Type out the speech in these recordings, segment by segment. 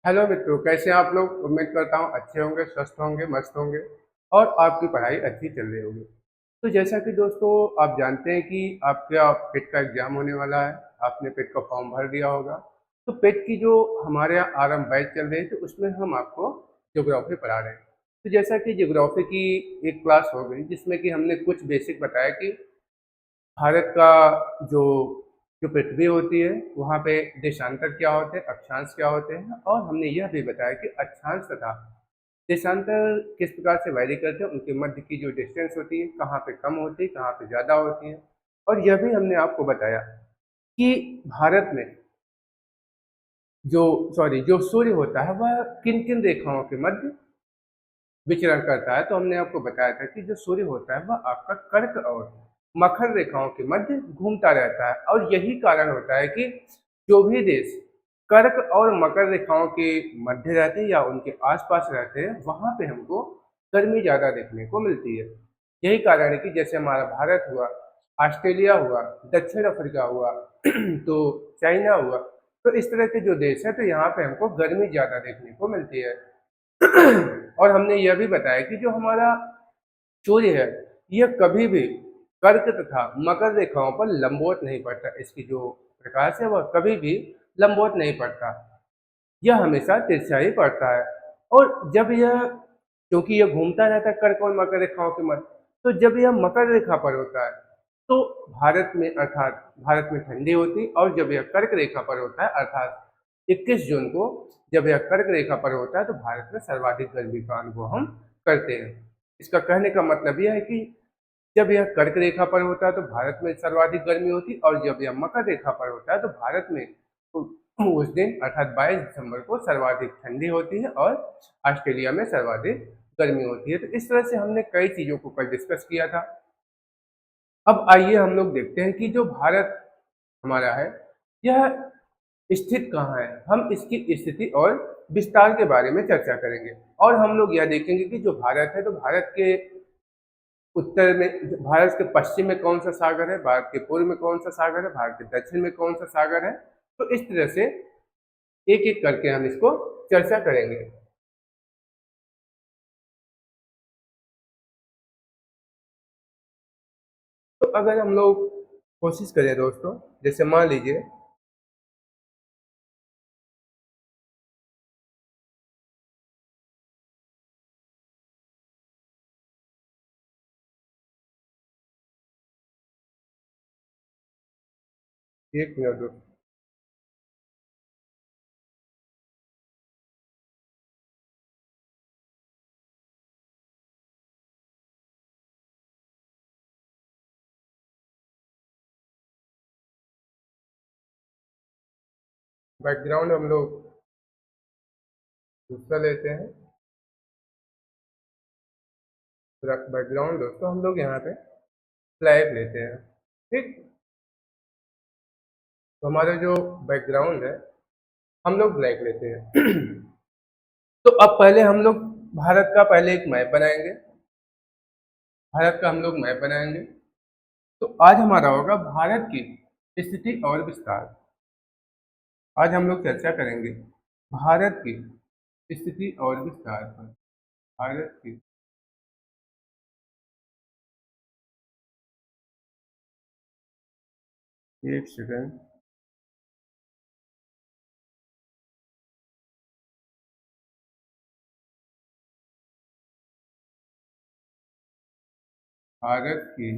Hello मित्रों, कैसे हैं आप लोग। उम्मीद करता हूँ अच्छे होंगे, स्वस्थ होंगे, मस्त होंगे और आपकी पढ़ाई अच्छी चल रही होगी। तो जैसा कि दोस्तों आप जानते हैं कि आपका पेट का एग्जाम होने वाला है। आपने पेट का फॉर्म भर दिया होगा। तो पेट की जो हमारे यहाँ आरंभ बैच चल रही है तो उसमें हम आपको ज्योग्राफी पढ़ा रहे हैं। तो जैसा कि ज्योग्राफी की एक क्लास हो गई जिसमें कि हमने कुछ बेसिक बताया कि भारत का जो जो पृथ्वी होती है वहाँ पे देशांतर क्या होते हैं, अक्षांश क्या होते हैं, और हमने यह भी बताया कि अक्षांश तथा देशांतर किस प्रकार से वैरी करते हैं, उनके मध्य की जो डिस्टेंस होती है कहाँ पे कम होती है, कहाँ पे ज़्यादा होती है। और यह भी हमने आपको बताया कि भारत में जो सूर्य होता है वह किन किन रेखाओं के मध्य विचरण करता है। तो हमने आपको बताया था कि जो सूर्य होता है वह आपका कर्क और मकर रेखाओं के मध्य घूमता रहता है, और यही कारण होता है कि जो भी देश कर्क और मकर रेखाओं के मध्य रहते हैं या उनके आसपास रहते हैं वहां पे हमको गर्मी ज्यादा देखने को मिलती है। यही कारण है कि जैसे हमारा भारत हुआ, ऑस्ट्रेलिया हुआ, दक्षिण अफ्रीका हुआ तो चाइना हुआ, तो इस तरह के जो देश है तो यहाँ पे हमको गर्मी ज्यादा देखने को मिलती है। और हमने यह भी बताया कि जो हमारा सूर्य है यह कभी भी कर्क तथा मकर रेखाओं पर लंबवत नहीं पड़ता। इसकी जो प्रकाश है वह कभी भी लंबवत नहीं पड़ता, यह हमेशा तिरछा ही पड़ता है। और जब यह, क्योंकि यह घूमता रहता है कर्क और मकर रेखाओं के मध्य, तो जब यह मकर रेखा पर होता है तो भारत में अर्थात भारत में ठंडी होती, और जब यह कर्क रेखा पर होता है अर्थात 21 जून को जब यह कर्क रेखा पर होता है तो भारत में सर्वाधिक गर्मी का अनुभव हम करते हैं। इसका कहने का मतलब यह है कि जब यह कर्क रेखा पर होता है तो भारत में सर्वाधिक गर्मी होती, और जब यह मकर रेखा पर होता है तो भारत में उस दिन अर्थात 22 दिसंबर को सर्वाधिक ठंडी होती है और ऑस्ट्रेलिया में सर्वाधिक गर्मी होती है। तो इस तरह से हमने कई चीजों को कल डिस्कस किया था। अब आइए हम लोग देखते हैं कि जो भारत हमारा है यह स्थित कहाँ है। हम इसकी स्थिति और विस्तार के बारे में चर्चा करेंगे, और हम लोग यह देखेंगे कि जो भारत है तो भारत के उत्तर में, भारत के पश्चिम में कौन सा सागर है, भारत के पूर्व में कौन सा सागर है, भारत के दक्षिण में कौन सा सागर है। तो इस तरह से एक एक करके हम इसको चर्चा करेंगे। तो अगर हम लोग कोशिश करें दोस्तों, जैसे मान लीजिए, एक मिनट दोस्तों, बैकग्राउंड हम लोग दूसरा लेते हैं। बैकग्राउंड दोस्तों हम लोग यहाँ पे फ्लैग लेते हैं। ठीक, तो हमारा जो बैकग्राउंड है हम लोग ब्लैक लेते हैं। तो अब पहले हम लोग भारत का पहले एक मैप बनाएंगे। भारत का हम लोग मैप बनाएंगे। तो आज हमारा होगा भारत की स्थिति और विस्तार। आज हम लोग चर्चा करेंगे भारत की स्थिति और विस्तार पर। भारत की, एक सेकंड, भारत की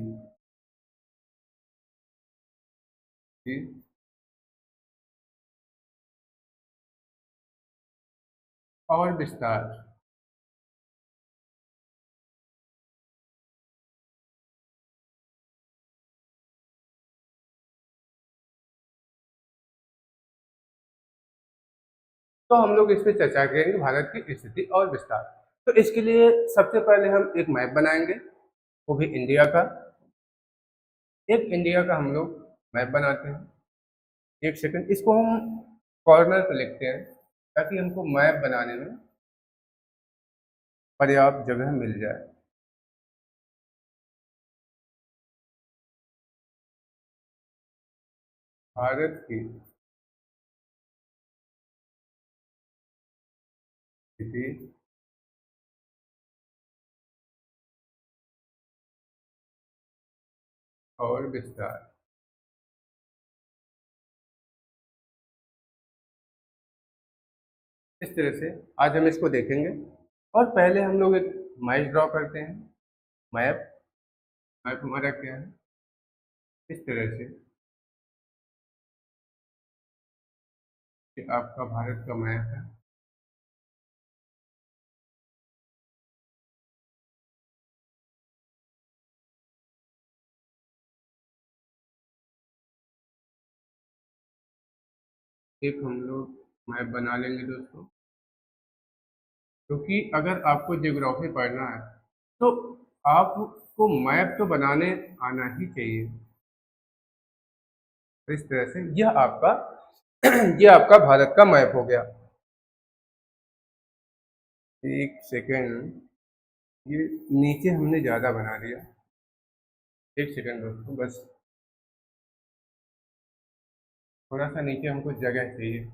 और विस्तार। तो हम लोग इस पे चर्चा करेंगे भारत की स्थिति और विस्तार। तो इसके लिए सबसे पहले हम एक मैप बनाएंगे, वो भी इंडिया का। एक इंडिया का हम लोग मैप बनाते हैं। एक सेकंड, इसको हम कॉर्नर पे लिखते हैं ताकि हमको मैप बनाने में पर्याप्त जगह मिल जाए। भारत की स्थिति और विस्तार। इस तरह से आज हम इसको देखेंगे। और पहले हम लोग एक मैप ड्रॉ करते हैं। मैप मैप हमारा क्या है, इस तरह से कि आपका भारत का मैप है। एक हम लोग मैप बना लेंगे दोस्तों, क्योंकि अगर आपको ज्योग्राफी पढ़ना है तो आपको मैप तो बनाने आना ही चाहिए। तो इस तरह से यह आपका यह आपका भारत का मैप हो गया। एक सेकेंड, ये नीचे हमने ज़्यादा बना दिया। एक सेकेंड दोस्तों, बस थोड़ा सा नीचे हमको जगह चाहिए।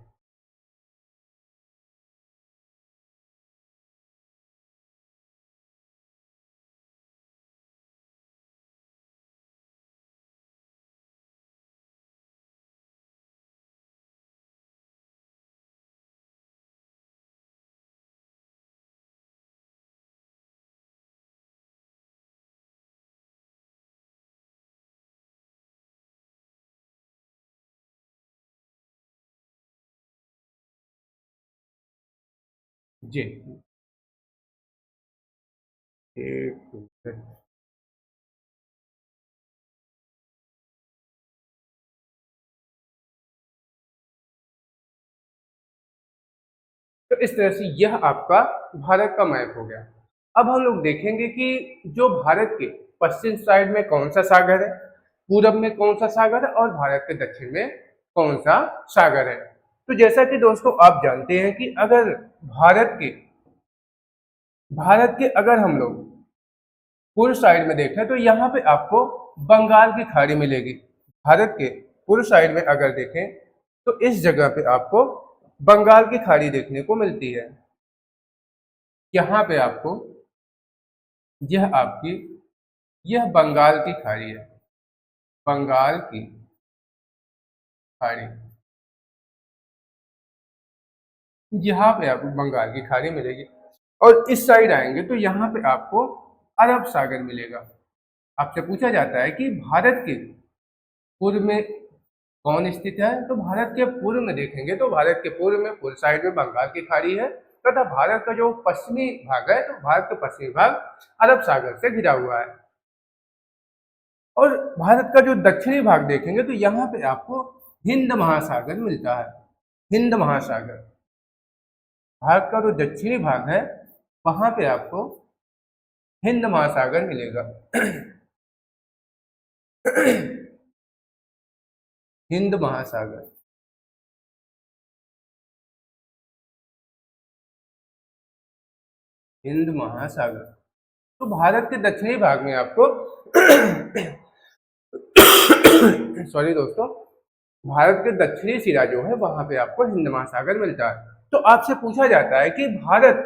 जी, एक मिनट। तो इस तरह से यह आपका भारत का मैप हो गया। अब हम लोग देखेंगे कि जो भारत के पश्चिम साइड में कौन सा सागर है, पूरब में कौन सा सागर है और भारत के दक्षिण में कौन सा सागर है। तो जैसा कि दोस्तों आप जानते हैं कि अगर भारत के अगर हम लोग पूर्व साइड में देखें तो यहाँ पे आपको बंगाल की खाड़ी मिलेगी। भारत के पूर्व साइड में अगर देखें तो इस जगह पे आपको बंगाल की खाड़ी देखने को मिलती है। यहाँ पे आपको यह आपकी यह बंगाल की खाड़ी है, बंगाल की खाड़ी। यहाँ पे आपको बंगाल की खाड़ी मिलेगी। और इस साइड आएंगे तो यहाँ पे आपको अरब सागर मिलेगा। आपसे पूछा जाता है कि भारत के पूर्व में कौन स्थित है, तो भारत के पूर्व में देखेंगे तो भारत के पूर्व में पूर्व साइड में बंगाल की खाड़ी है, तथा भारत का जो पश्चिमी भाग है तो भारत का पश्चिमी भाग अरब सागर से घिरा हुआ है। और भारत का जो दक्षिणी भाग देखेंगे तो यहाँ पे आपको हिंद महासागर मिलता है। हिंद महासागर, भारत का जो दक्षिणी भाग है वहां पे आपको हिंद महासागर मिलेगा। हिंद महासागर, हिंद महासागर। तो भारत के दक्षिणी भाग में आपको सॉरी दोस्तों, भारत के दक्षिणी सिरा जो है वहां पे आपको हिंद महासागर मिलता है। तो आपसे पूछा जाता है कि भारत,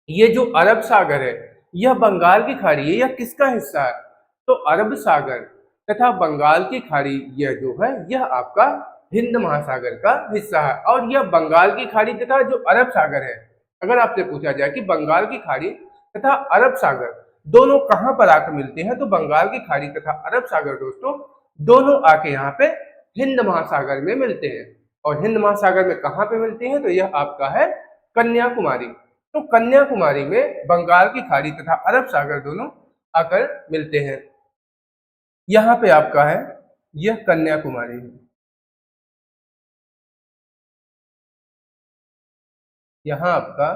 ये जो अरब सागर है यह बंगाल की खाड़ी है, यह किसका हिस्सा है। तो अरब सागर तथा बंगाल की खाड़ी यह जो है यह आपका हिंद महासागर का हिस्सा है। और यह बंगाल की खाड़ी तथा जो अरब सागर है, अगर आपसे पूछा जाए कि बंगाल की खाड़ी तथा अरब सागर दोनों कहाँ पर आकर मिलते हैं, तो बंगाल की खाड़ी तथा अरब सागर दोस्तों दोनों आके यहाँ पे हिंद महासागर में मिलते हैं। और हिंद महासागर में कहाँ पे मिलते हैं, तो यह आपका है कन्याकुमारी। तो कन्याकुमारी में बंगाल की खाड़ी तथा अरब सागर दोनों आकर मिलते हैं। यहाँ पे आपका है, यह कन्याकुमारी है, यहाँ आपका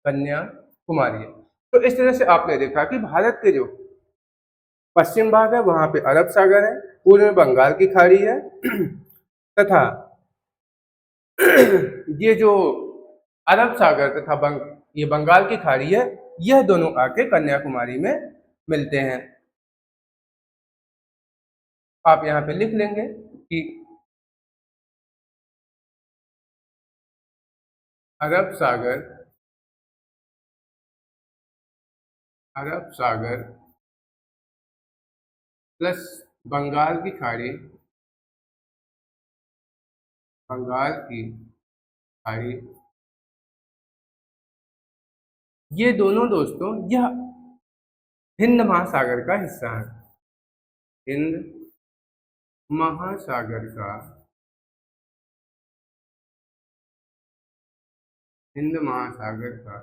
कन्याकुमारी है। तो इस तरह से आपने देखा कि भारत के जो पश्चिम भाग है वहां पे अरब सागर है, पूर्व में बंगाल की खाड़ी है तथा ये जो अरब सागर तथा ये बंगाल की खाड़ी है, यह दोनों आके कन्याकुमारी में मिलते हैं। आप यहाँ पे लिख लेंगे कि अरब सागर, अरब सागर प्लस बंगाल की खाड़ी, बंगाल की खाड़ी, ये दोनों दोस्तों यह हिंद महासागर का हिस्सा है। हिंद महासागर का, हिंद महासागर का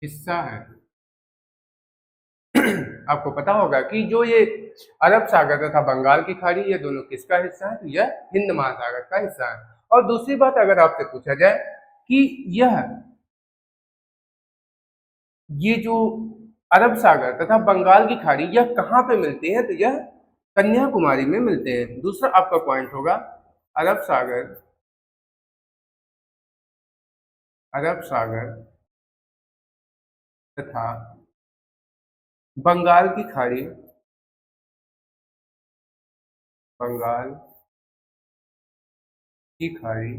हिस्सा है। आपको पता होगा कि जो ये अरब सागर तथा बंगाल की खाड़ी, ये दोनों किसका हिस्सा है? तो यह हिंद महासागर का हिस्सा है। और दूसरी बात अगर आपसे पूछा जाए कि यह ये जो अरब सागर तथा बंगाल की खाड़ी यह कहाँ पे मिलते हैं? तो यह कन्याकुमारी में मिलते हैं। दूसरा आपका पॉइंट होगा अरब सागर, अरब सागर तथा बंगाल की खाड़ी, बंगाल की खाड़ी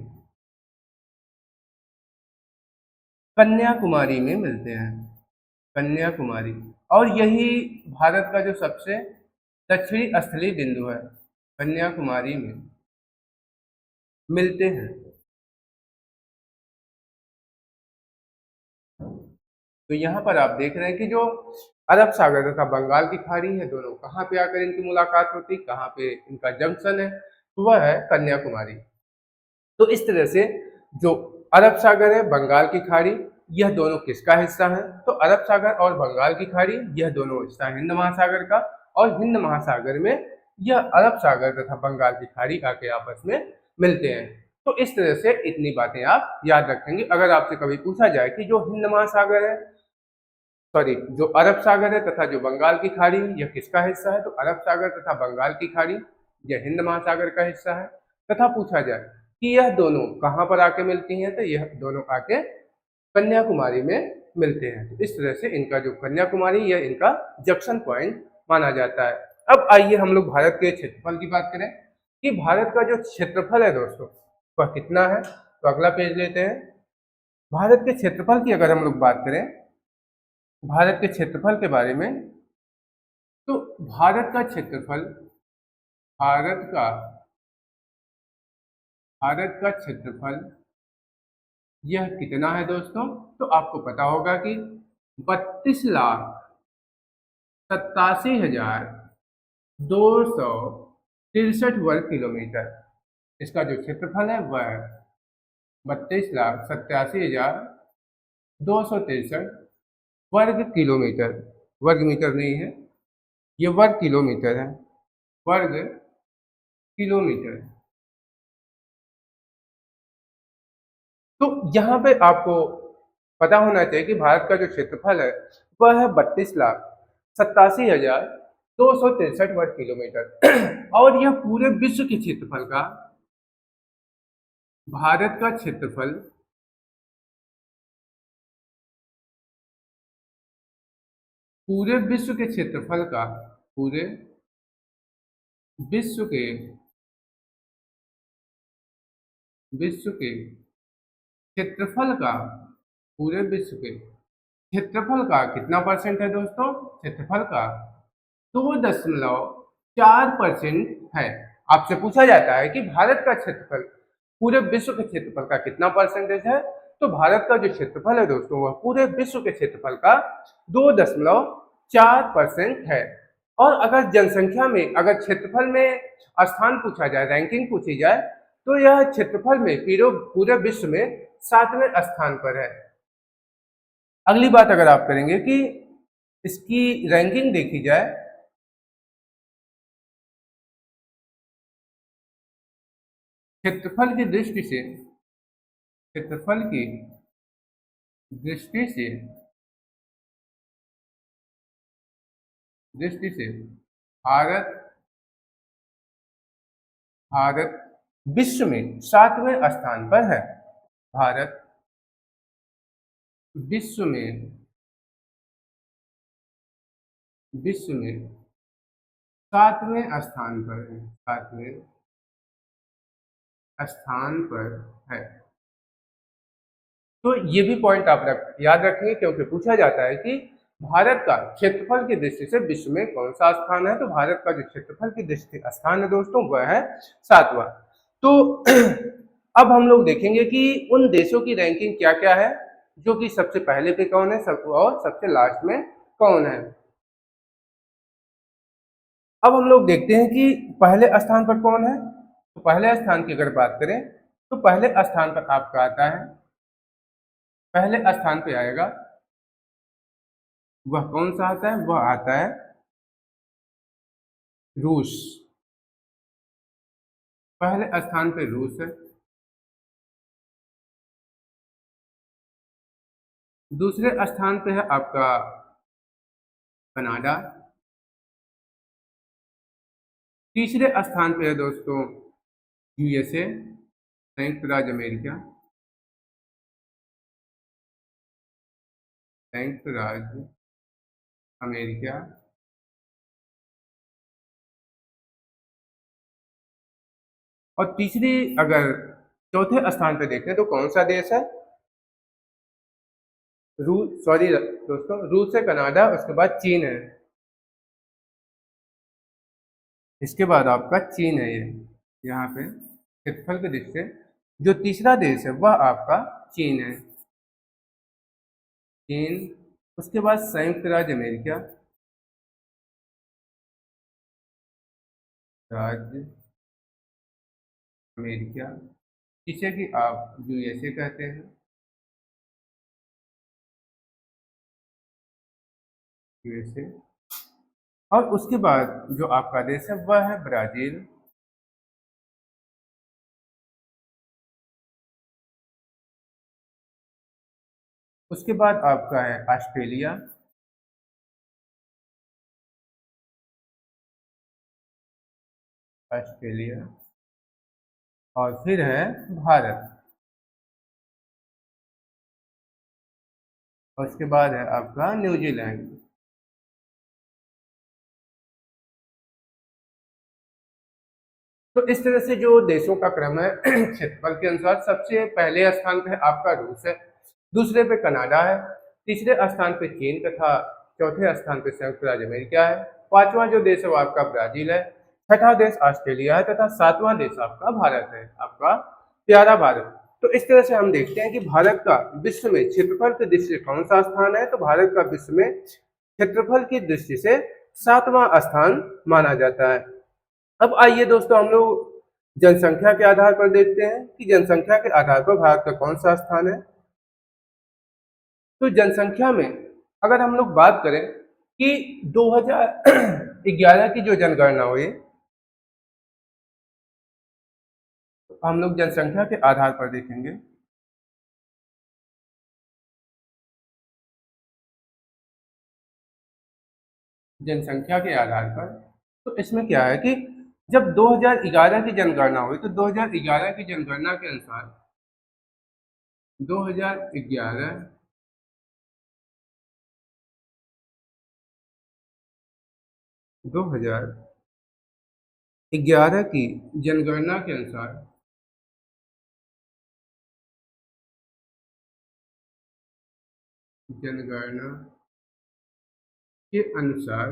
कन्याकुमारी में मिलते हैं। कन्याकुमारी, और यही भारत का जो सबसे दक्षिणी स्थलीय बिंदु है, कन्याकुमारी में मिलते हैं। तो यहाँ पर आप देख रहे हैं कि जो अरब सागर तथा बंगाल की खाड़ी है, दोनों कहाँ पे आकर इनकी मुलाकात होती, कहाँ पे इनका जंक्शन है? तो वह है कन्याकुमारी। तो इस तरह से जो अरब सागर है, बंगाल की खाड़ी, यह दोनों किसका हिस्सा है? तो अरब सागर और बंगाल की खाड़ी यह दोनों हिस्सा है हिंद महासागर का, और हिंद महासागर में यह अरब सागर तथा बंगाल की खाड़ी आके आपस में मिलते हैं। तो इस तरह से इतनी बातें आप याद रखेंगे। अगर आपसे कभी पूछा जाए कि जो हिंद महासागर है, सॉरी, जो अरब सागर है तथा जो बंगाल की खाड़ी है, यह किसका हिस्सा है? तो अरब सागर तथा बंगाल की खाड़ी यह हिंद महासागर का हिस्सा है। तथा पूछा जाए कि यह दोनों कहाँ पर आके मिलती हैं, तो यह दोनों आके कन्याकुमारी में मिलते हैं। तो इस तरह से इनका जो कन्याकुमारी, यह इनका जंक्शन पॉइंट माना जाता है। अब आइए हम लोग भारत के क्षेत्रफल की बात करें कि भारत का जो क्षेत्रफल है दोस्तों, वह कितना है? तो अगला पेज लेते हैं। भारत के क्षेत्रफल की अगर हम लोग बात करें, भारत के क्षेत्रफल के बारे में, तो भारत का क्षेत्रफल, भारत का भारत का क्षेत्रफल यह कितना है दोस्तों? तो आपको पता होगा कि 32,87,263 वर्ग किलोमीटर इसका जो क्षेत्रफल है वह 32,87,263 वर्ग किलोमीटर, वर्ग मीटर नहीं है, ये वर्ग किलोमीटर है, वर्ग किलोमीटर। तो यहाँ पे आपको पता होना चाहिए कि भारत का जो क्षेत्रफल है वह है 32,87,263 वर्ग किलोमीटर। और यह पूरे विश्व के क्षेत्रफल का, भारत का क्षेत्रफल पूरे विश्व के क्षेत्रफल का, पूरे विश्व के, विश्व के क्षेत्रफल का, पूरे विश्व के क्षेत्रफल का कितना परसेंट है दोस्तों? क्षेत्रफल का 2.4% है। आपसे पूछा जाता है कि भारत का क्षेत्रफल पूरे विश्व के क्षेत्रफल का कितना परसेंटेज है? तो भारत का जो क्षेत्रफल है दोस्तों, वह पूरे विश्व के क्षेत्रफल का 2.4% है। और अगर जनसंख्या में, अगर क्षेत्रफल में स्थान पूछा जाए, रैंकिंग पूछी जाए, तो यह क्षेत्रफल में पूरे विश्व में 7वें स्थान पर है। अगली बात अगर आप करेंगे कि इसकी रैंकिंग देखी जाए, क्षेत्रफल की दृष्टि से, क्षेत्रफल की दृष्टि से, दृष्टि से भारत, भारत विश्व में 7वें स्थान पर है। भारत विश्व में, विश्व में 7वें स्थान पर है, 7वें स्थान पर है। तो ये भी पॉइंट आप याद रखेंगे, क्योंकि पूछा जाता है कि भारत का क्षेत्रफल की दृष्टि से विश्व में कौन सा स्थान है। तो भारत का जो क्षेत्रफल की दृष्टि से स्थान है दोस्तों, वह है 7वां। तो अब हम लोग देखेंगे कि उन देशों की रैंकिंग क्या क्या है, जो कि सबसे पहले पे कौन है और सबसे लास्ट में कौन है। अब हम लोग देखते हैं कि पहले स्थान पर कौन है। तो पहले स्थान की अगर बात करें तो पहले स्थान पर आपका आता है, पहले स्थान पे आएगा, वह कौन सा आता है, वह आता है रूस। पहले स्थान पे रूस है। दूसरे स्थान पे है आपका कनाडा। तीसरे स्थान पे है दोस्तों यूएसए, संयुक्त राज्य अमेरिका, संयुक्त राज्य अमेरिका। और तीसरी अगर चौथे स्थान पे देखें तो कौन सा देश है, रूस, सॉरी दोस्तों, रूस है, कनाडा, उसके बाद चीन है। इसके बाद आपका चीन है, ये यहाँ पे क्षेत्रफल के दृष्टि से जो तीसरा देश है वह आपका चीन है, चीन। उसके बाद संयुक्त राज्य अमेरिका, राज्य अमेरिका, जिसे कि आप यूएसए कहते हैं, यूएसए। और उसके बाद जो आपका देश है वह है ब्राजील। उसके बाद आपका है ऑस्ट्रेलिया। ऑस्ट्रेलिया। और फिर है भारत। और उसके बाद है आपका न्यूजीलैंड। तो इस तरह से जो देशों का क्रम है क्षेत्रफल के अनुसार, सबसे पहले स्थान पे आपका रूस है, दूसरे पे कनाडा है, तीसरे स्थान पे चीन तथा चौथे स्थान पे संयुक्त राज्य अमेरिका है, पांचवा जो देश है वो आपका ब्राजील है, छठा देश ऑस्ट्रेलिया है तथा सातवां देश आपका भारत है, आपका प्यारा भारत। तो इस तरह से हम देखते हैं कि भारत का विश्व में क्षेत्रफल की दृष्टि से कौन सा स्थान है। तो भारत का विश्व में क्षेत्रफल की दृष्टि से 7वां स्थान माना जाता है। अब आइए दोस्तों हम लोग जनसंख्या के आधार पर देखते हैं कि जनसंख्या के आधार पर भारत का कौन सा स्थान है। तो जनसंख्या में अगर हम लोग बात करें कि 2011 की जो जनगणना हुई, तो हम लोग जनसंख्या के आधार पर देखेंगे। जनसंख्या के आधार पर तो इसमें क्या है कि जब 2011 की जनगणना हुई तो 2011 की जनगणना के अनुसार 2011 2011 की जनगणना के अनुसार जनगणना के अनुसार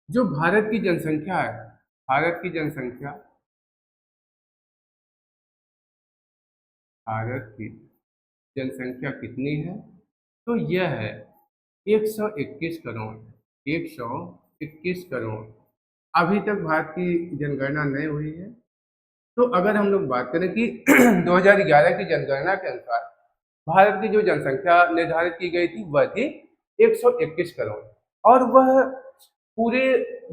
जो भारत की जनसंख्या है, भारत की जनसंख्या, भारत की जनसंख्या कितनी है। तो यह है 121 करोड़, 121 करोड़। अभी तक भारत की जनगणना नहीं हुई है। तो अगर हम लोग बात करें कि 2011 की जनगणना के अनुसार भारत की जो जनसंख्या निर्धारित की गई थी वह थी 121 करोड़। और वह पूरे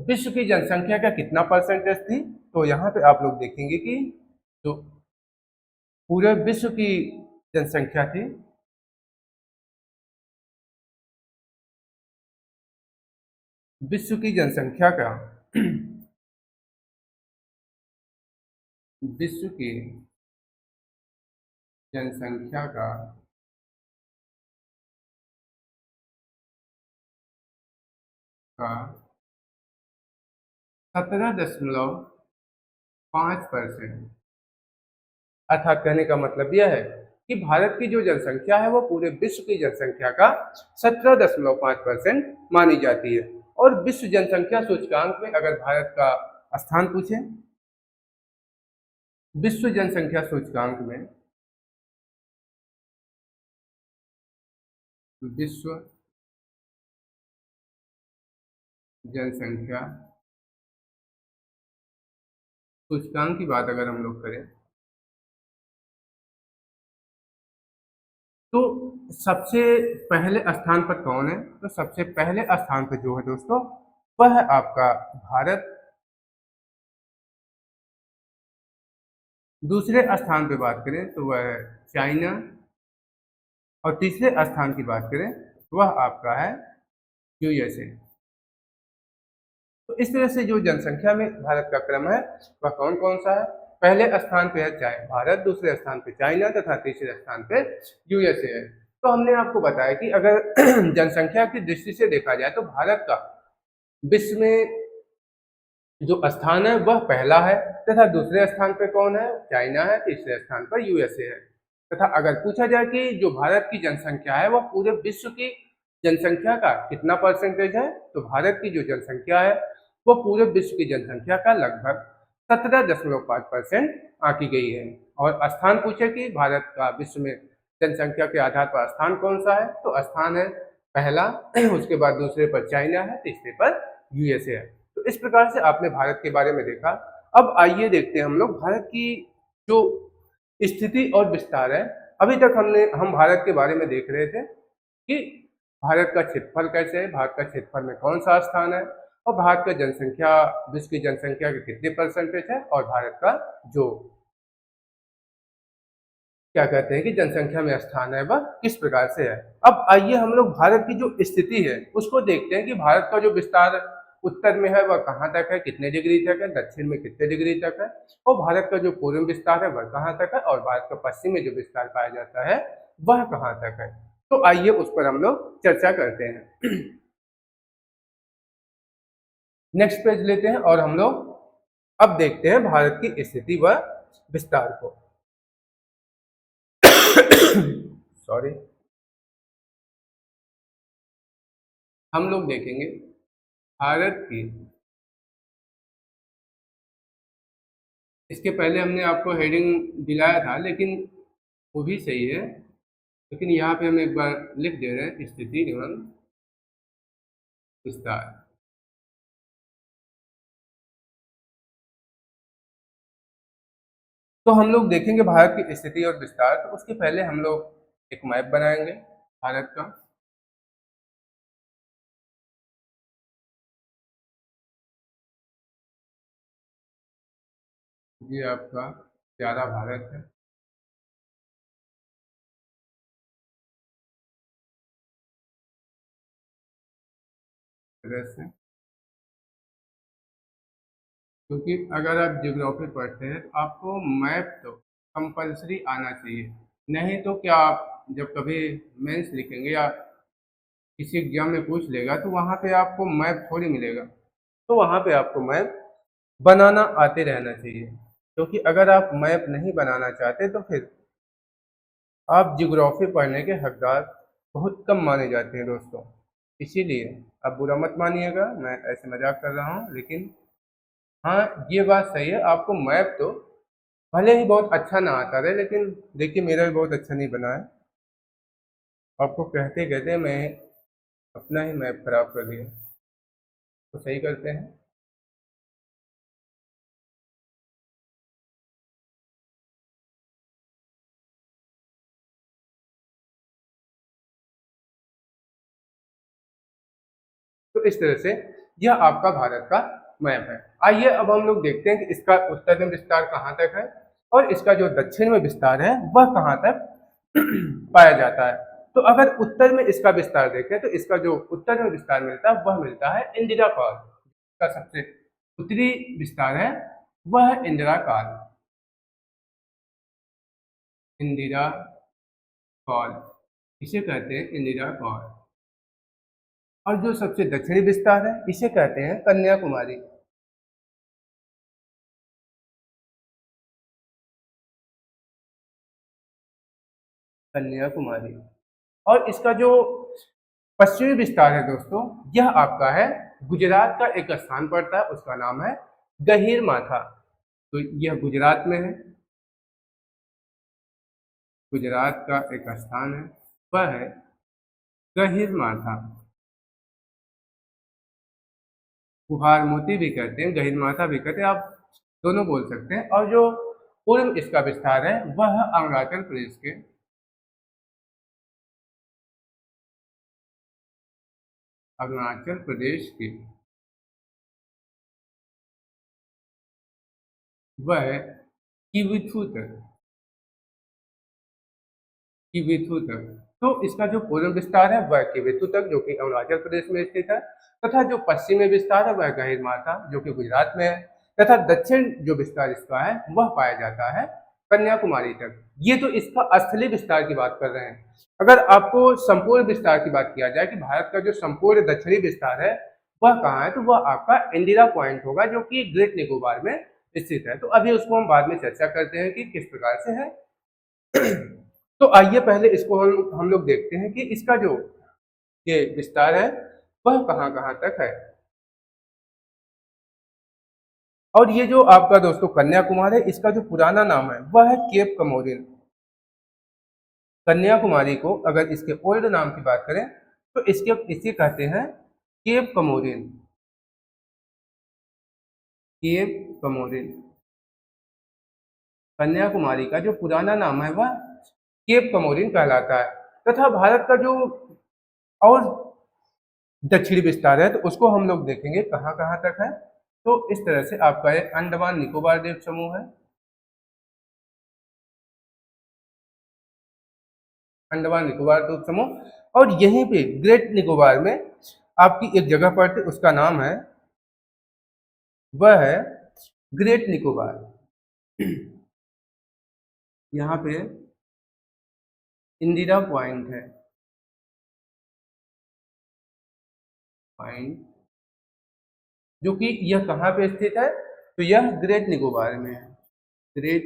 विश्व की जनसंख्या का कितना परसेंटेज थी। तो यहाँ पे आप लोग देखेंगे कि जो पूरे विश्व की जनसंख्या थी, विश्व की जनसंख्या का विश्व की जनसंख्या का 17.5%। अर्थात कहने का मतलब यह है कि भारत की जो जनसंख्या है वो पूरे विश्व की जनसंख्या का 17.5% मानी जाती है। और विश्व जनसंख्या सूचकांक में अगर भारत का स्थान पूछे, विश्व जनसंख्या सूचकांक में विश्व जनसंख्या सूचकांक की बात अगर हम लोग करें तो सबसे पहले स्थान पर कौन है? तो सबसे पहले स्थान पर जो है दोस्तों वह है आपका भारत। दूसरे स्थान पे बात करें तो वह है चाइना। और तीसरे स्थान की बात करें तो वह आपका है यूएसए। तो इस तरह से जो जनसंख्या में भारत का क्रम है वह कौन कौन सा है? पहले स्थान पे है भारत, दूसरे स्थान पे चाइना तथा तीसरे स्थान पे यूएसए है। तो हमने आपको बताया कि अगर जनसंख्या की दृष्टि से देखा जाए तो भारत का विश्व में जो स्थान है वह पहला है तथा दूसरे स्थान पे कौन है? चाइना है। तीसरे स्थान पर यूएसए है। तथा अगर पूछा जाए कि जो भारत की जनसंख्या है वह पूरे विश्व की जनसंख्या का कितना परसेंटेज है, तो भारत की जो जनसंख्या है वो पूरे विश्व की जनसंख्या का लगभग 17.5% आंकी गई है। और स्थान पूछे कि भारत का विश्व में जनसंख्या के आधार पर स्थान कौन सा है, तो स्थान है पहला, उसके बाद दूसरे पर चाइना है, तीसरे पर यूएसए है। तो इस प्रकार से आपने भारत के बारे में देखा। अब आइए देखते हैं हम लोग भारत की जो स्थिति और विस्तार है। अभी तक हम भारत के बारे में देख रहे थे कि भारत का क्षेत्रफल कैसे है, भारत का क्षेत्रफल में कौन सा स्थान है, और भारत का जनसंख्या विश्व की जनसंख्या के कितने परसेंटेज है, और भारत का जो क्या कहते हैं कि जनसंख्या में स्थान है वह किस प्रकार से है। अब आइए हम लोग भारत की जो स्थिति है उसको देखते हैं कि भारत का जो विस्तार उत्तर में है वह कहाँ तक है, कितने डिग्री तक है, दक्षिण में कितने डिग्री तक है, और भारत का जो पूर्व विस्तार है वह कहाँ तक है, और भारत का पश्चिम में जो विस्तार पाया जाता है वह कहाँ तक है। तो आइए उस पर हम लोग चर्चा करते हैं। नेक्स्ट पेज लेते हैं और हम लोग अब देखते हैं भारत की स्थिति व विस्तार को। सॉरी, हम लोग देखेंगे भारत की, इसके पहले हमने आपको हेडिंग दिलाया था लेकिन वो भी सही है, लेकिन यहाँ पे हम एक बार लिख दे रहे हैं स्थिति एवं विस्तार। तो हम लोग देखेंगे भारत की स्थिति और विस्तार। तो उसके पहले हम लोग एक मैप बनाएंगे भारत का। ये आपका प्यारा भारत है। से क्योंकि अगर आप ज्योग्राफी पढ़ते हैं तो आपको मैप तो कंपलसरी आना चाहिए, नहीं तो क्या आप जब कभी मेंस लिखेंगे या किसी एग्जाम में पूछ लेगा तो वहाँ पे आपको मैप थोड़ी मिलेगा। तो वहाँ पे आपको मैप बनाना आते रहना चाहिए, क्योंकि अगर आप मैप नहीं बनाना चाहते तो फिर आप ज्योग्राफी पढ़ने के हकदार बहुत कम माने जाते हैं दोस्तों। इसीलिए आप बुरा मत मानिएगा, मैं ऐसे मजाक कर रहा हूँ, लेकिन हाँ ये बात सही है, आपको मैप तो भले ही बहुत अच्छा ना आता रहे, लेकिन देखिए मेरा भी बहुत अच्छा नहीं बना है। आपको कहते कहते मैं अपना ही मैप खराब कर दिया। तो सही करते हैं। तो इस तरह से यह आपका भारत का मैप है। आइए अब हम लोग देखते हैं कि इसका उत्तर में विस्तार कहाँ तक है और इसका जो दक्षिण में विस्तार है वह कहाँ तक पाया जाता है। तो अगर उत्तर में इसका विस्तार देखें तो इसका जो उत्तर में विस्तार मिलता है वह मिलता है इंदिरा कॉल। इसका सबसे उत्तरी विस्तार है वह है इंदिरा कॉल। इंदिरा कॉल इसे कहते हैं इंदिरा कॉल। और जो सबसे दक्षिणी विस्तार है इसे कहते हैं कन्याकुमारी। कन्याकुमारी। और इसका जो पश्चिमी विस्तार है दोस्तों, यह आपका है गुजरात का एक स्थान पड़ता है, उसका नाम है गहीरमाथा। तो यह गुजरात में है, गुजरात का एक स्थान है, वह है गहीरमाथा। कुहार मोती भी कहते हैं, गहीरमाथा भी कहते हैं, आप दोनों बोल सकते हैं। और जो पूर्व इसका विस्तार है वह अरुणाचल प्रदेश के अरुणाचल प्रदेश के वह किविथु तक, किविथु तक। तो इसका जो पूर्व विस्तार है वह किविथु तक, जो कि अरुणाचल प्रदेश में स्थित है, तथा जो पश्चिमी विस्तार है वह गहीरमाथा, जो कि गुजरात में है, तथा दक्षिण जो विस्तार इसका है वह पाया जाता है कन्याकुमारी तक। ये तो इसका स्थलीय विस्तार की बात कर रहे हैं। अगर आपको संपूर्ण विस्तार की बात किया जाए कि भारत का जो संपूर्ण दक्षिणी विस्तार है वह कहाँ है, तो वह आपका इंदिरा पॉइंट होगा, जो कि ग्रेट निकोबार में स्थित है। तो अभी उसको हम बाद में चर्चा करते हैं कि किस प्रकार से है। तो आइए पहले इसको हम लोग देखते हैं कि इसका जो ये विस्तार है वह कहाँ कहाँ तक है। और ये जो आपका दोस्तों कन्याकुमारी है, इसका जो पुराना नाम है वह है केप कमोरिन। कन्याकुमारी को अगर इसके ओल्ड नाम की बात करें तो इसे कहते हैं केप कमोरिन, केप कमोरिन। कन्याकुमारी का जो पुराना नाम है वह केप कमोरिन कहलाता है। तथा भारत का जो और दक्षिणी विस्तार है तो उसको हम लोग देखेंगे कहाँ कहाँ तक है। तो इस तरह से आपका ये अंडमान निकोबार द्वीप समूह है, अंडमान निकोबार द्वीप समूह। और यहीं पे ग्रेट निकोबार में आपकी एक जगह पड़ती है, उसका नाम है वह है ग्रेट निकोबार। यहाँ पे इंदिरा पॉइंट है, पॉइंट जो कि यह कहाँ पे स्थित है, तो यह ग्रेट निकोबार में है, ग्रेट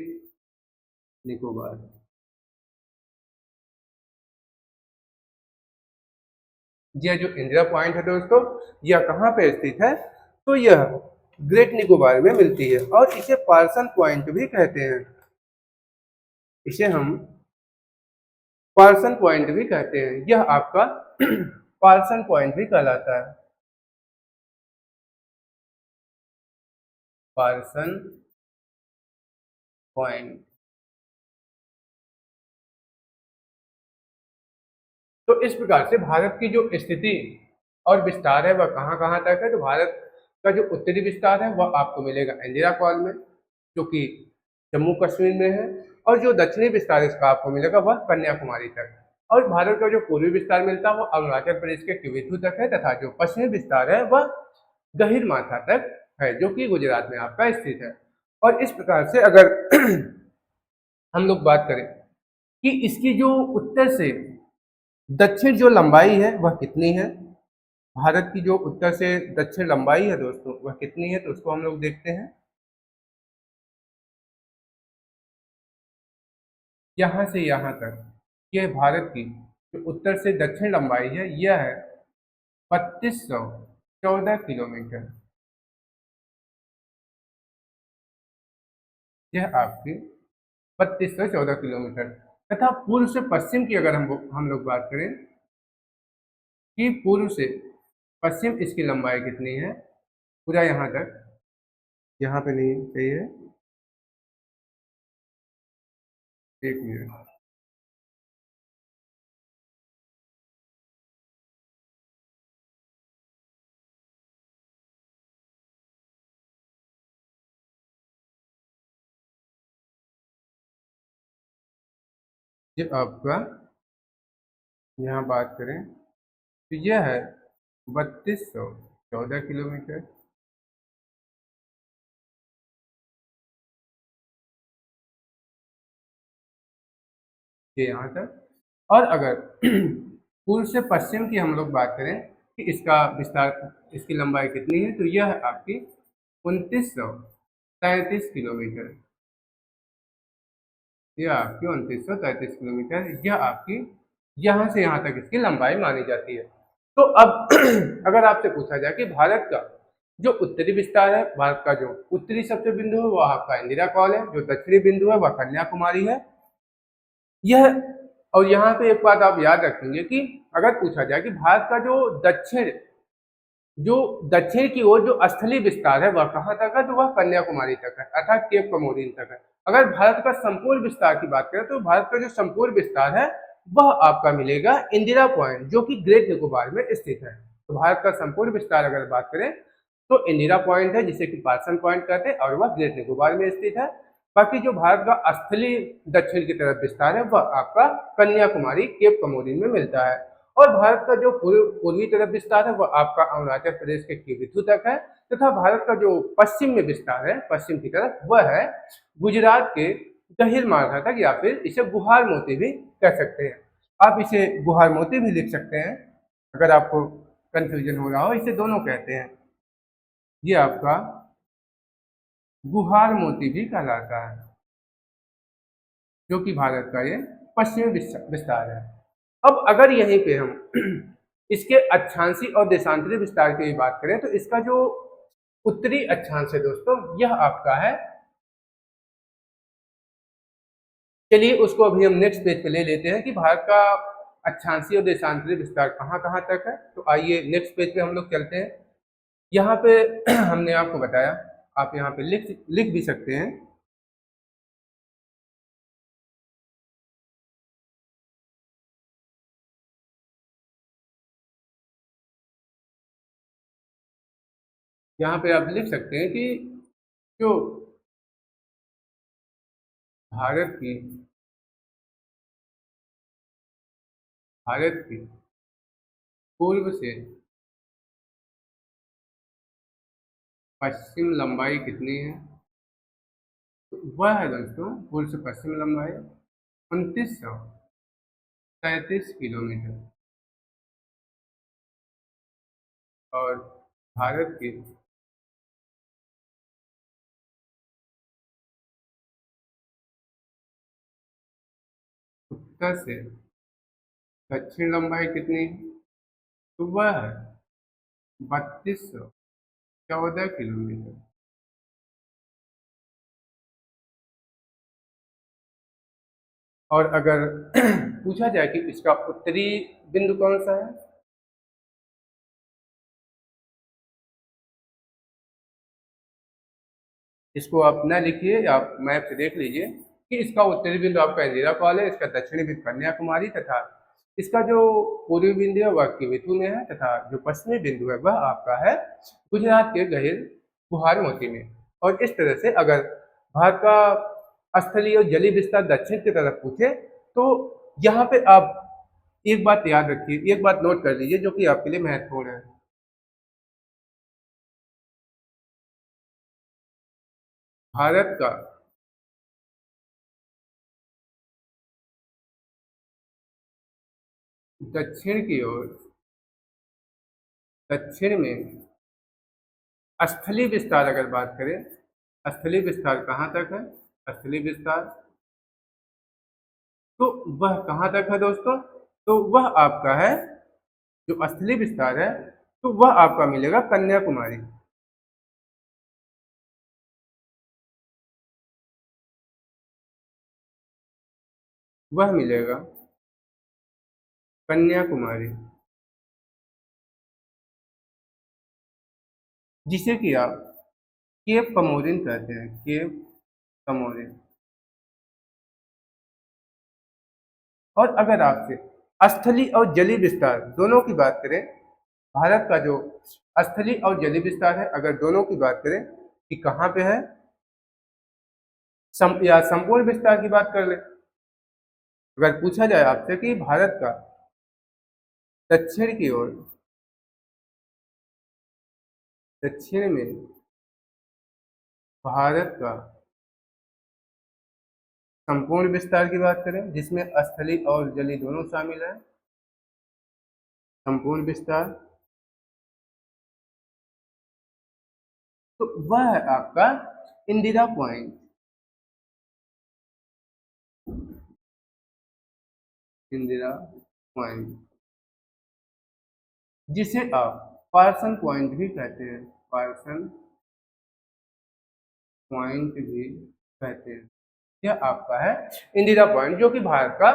निकोबार। यह जो इंदिरा पॉइंट है दोस्तों, यह कहाँ पे स्थित है, तो यह ग्रेट निकोबार में मिलती है। और इसे पार्सन पॉइंट भी कहते हैं, इसे हम पार्सन पॉइंट भी कहते हैं। यह आपका पार्सन पॉइंट भी कहलाता है, पार्सन पॉइंट। तो इस प्रकार से भारत की जो स्थिति और विस्तार है वह कहाँ कहाँ तक है, तो भारत का जो उत्तरी विस्तार है वह आपको मिलेगा इंदिरा कॉल में, जो कि जम्मू कश्मीर में है। और जो दक्षिणी विस्तार इसका आपको मिलेगा वह कन्याकुमारी तक। और भारत का जो पूर्वी विस्तार मिलता है वह अरुणाचल प्रदेश के किविथु तक है, तथा जो पश्चिमी विस्तार है वह गहीरमाथा तक है, जो कि गुजरात में आपका स्थित है। और इस प्रकार से अगर हम लोग बात करें कि इसकी जो उत्तर से दक्षिण जो लंबाई है वह कितनी है, भारत की जो उत्तर से दक्षिण लंबाई है दोस्तों वह कितनी है, तो उसको हम लोग देखते हैं। यहाँ से यहाँ तक यह भारत की जो उत्तर से दक्षिण लंबाई है यह है 3214 किलोमीटर। यह आपकी 3214 किलोमीटर। तथा पूर्व से पश्चिम की अगर हम लोग बात करें कि पूर्व से पश्चिम इसकी लंबाई कितनी है, पूरा यहाँ तक, यहाँ पे नहीं चाहिए, एक मिनट। ये आपका यहाँ बात करें तो यह है 3214 किलोमीटर, ये यहाँ तक। और अगर पूर्व से पश्चिम की हम लोग बात करें कि इसका विस्तार, इसकी लंबाई कितनी है, तो यह है आपकी 2933 किलोमीटर, ये आपकी 2933 किलोमीटर, यह आपकी यहाँ से यहाँ तक इसकी लंबाई मानी जाती है। तो अब अगर आपसे पूछा जाए कि भारत का जो उत्तरी विस्तार है, भारत का जो उत्तरी सबसे बिंदु है वह आपका इंदिरा कॉल है, जो दक्षिणी बिंदु है वह कन्याकुमारी है। यह और यहाँ पे एक बात आप याद रखेंगे कि अगर पूछा जाए कि भारत का जो दक्षिण की ओर जो स्थलीय विस्तार है वह कहाँ तक है, तो वह कन्याकुमारी तक है, अर्थात केप कमोरिन तक है। अगर भारत का संपूर्ण विस्तार की बात करें तो भारत का जो संपूर्ण विस्तार है वह आपका मिलेगा इंदिरा पॉइंट, जो कि ग्रेट निकोबार में स्थित है। तो भारत का संपूर्ण विस्तार अगर बात करें तो इंदिरा पॉइंट है, जिसे कि पार्सन पॉइंट कहते हैं, और वह ग्रेट निकोबार में स्थित है। बाकी जो भारत का स्थलीय दक्षिण की तरफ विस्तार है वह आपका कन्याकुमारी केप कमोरिन में मिलता है। और भारत का जो पूर्वी तरफ विस्तार है वह आपका अरुणाचल प्रदेश के किबिथु तक है, तथा भारत का जो पश्चिम में विस्तार है पश्चिम की तरफ वह है गुजरात के गहिर मार्गा तक, या फिर इसे गुहार मोती भी कह सकते हैं। आप इसे गुहार मोती भी लिख सकते हैं अगर आपको कंफ्यूजन हो रहा हो, इसे दोनों कहते हैं। ये आपका गुहार मोती भी कहलाता है, जो कि भारत का ये पश्चिमी विस्तार है। अब अगर यहीं पे हम इसके अक्षांशी और देशांतरी विस्तार की बात करें तो इसका जो उत्तरी अक्षांश है दोस्तों यह आपका है, चलिए उसको अभी हम नेक्स्ट पेज पे ले लेते हैं कि भारत का अक्षांशीय और देशांतरी विस्तार कहाँ कहाँ तक है। तो आइए नेक्स्ट पेज पे हम लोग चलते हैं। यहाँ पे हमने आपको बताया, आप यहाँ पे लिख भी सकते हैं। यहाँ पे आप लिख सकते हैं कि जो भारत की पूर्व से पश्चिम लंबाई कितनी है, तो वह है दोस्तों पूर्व से पश्चिम लंबाई 2933 किलोमीटर। और भारत की उत्तर से दक्षिण लंबाई कितनी है, तो वह है 3214 किलोमीटर। और अगर पूछा जाए कि इसका उत्तरी बिंदु कौन सा है, इसको आप न लिखिए, आप मैप से देख लीजिए कि इसका उत्तरी बिंदु आपका इंदिरा कॉल है, इसका दक्षिणी बिंदु कन्याकुमारी, तथा इसका जो पूर्वी बिंदु है वह किबिथु में है, तथा जो पश्चिमी बिंदु है वह आपका है गुजरात के गहिर गुहार मोती में। और इस तरह से अगर भारत का स्थलीय और जलीय विस्तार दक्षिण की तरफ पूछे तो यहाँ पे आप एक बात याद रखिए, एक बात नोट कर लीजिए जो कि आपके लिए महत्वपूर्ण है। भारत का दक्षिण की ओर दक्षिण में स्थलीय विस्तार अगर बात करें, स्थलीय विस्तार कहाँ तक है, स्थलीय विस्तार तो वह कहाँ तक है दोस्तों, तो वह आपका है जो स्थलीय विस्तार है तो वह आपका मिलेगा कन्याकुमारी। वह मिलेगा कन्याकुमारी, जिसे कि आप केप कमोरिन कहते हैं, केप कमोरिन। और अगर आपसे स्थलीय और जलीय विस्तार दोनों की बात करें, भारत का जो स्थलीय और जलीय विस्तार है अगर दोनों की बात करें कि कहाँ पे है, या संपूर्ण विस्तार की बात कर ले, अगर पूछा जाए आपसे कि भारत का दक्षिण की ओर दक्षिण में भारत का संपूर्ण विस्तार की बात करें जिसमें स्थलीय और जलीय दोनों शामिल है, संपूर्ण विस्तार, तो वह है आपका इंदिरा पॉइंट। इंदिरा पॉइंट, जिसे आप पार्सन पॉइंट भी कहते हैं, पार्सन पॉइंट भी कहते हैं। यह आपका है इंदिरा पॉइंट, जो कि भारत का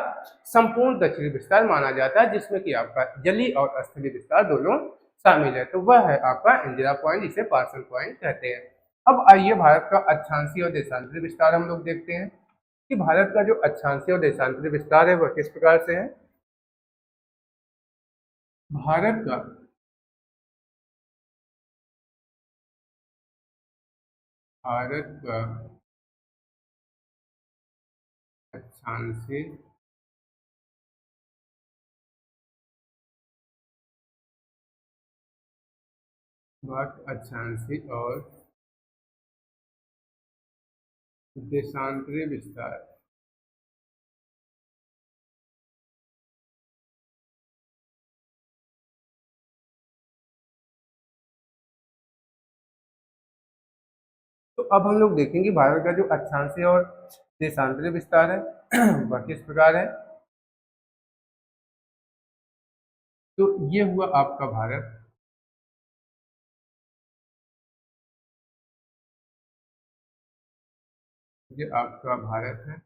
संपूर्ण दक्षिणी विस्तार माना जाता है, जिसमें कि आपका जलीय और स्थलीय विस्तार दोनों शामिल है। तो वह है आपका इंदिरा पॉइंट, जिसे पार्सल पॉइंट कहते हैं। अब आइए भारत का अक्षांशीय और देशांतरी विस्तार हम लोग देखते हैं कि भारत का जो अक्षांशीय और देशांतरी विस्तार है वह किस प्रकार से है। भारत का भारत का अक्षांशीय अक्षांशीय और देशांतरी विस्तार, तो अब हम लोग देखेंगे भारत का जो अक्षांशीय और देशांतरी विस्तार है वह किस प्रकार है। तो ये हुआ आपका भारत, ये आपका भारत है।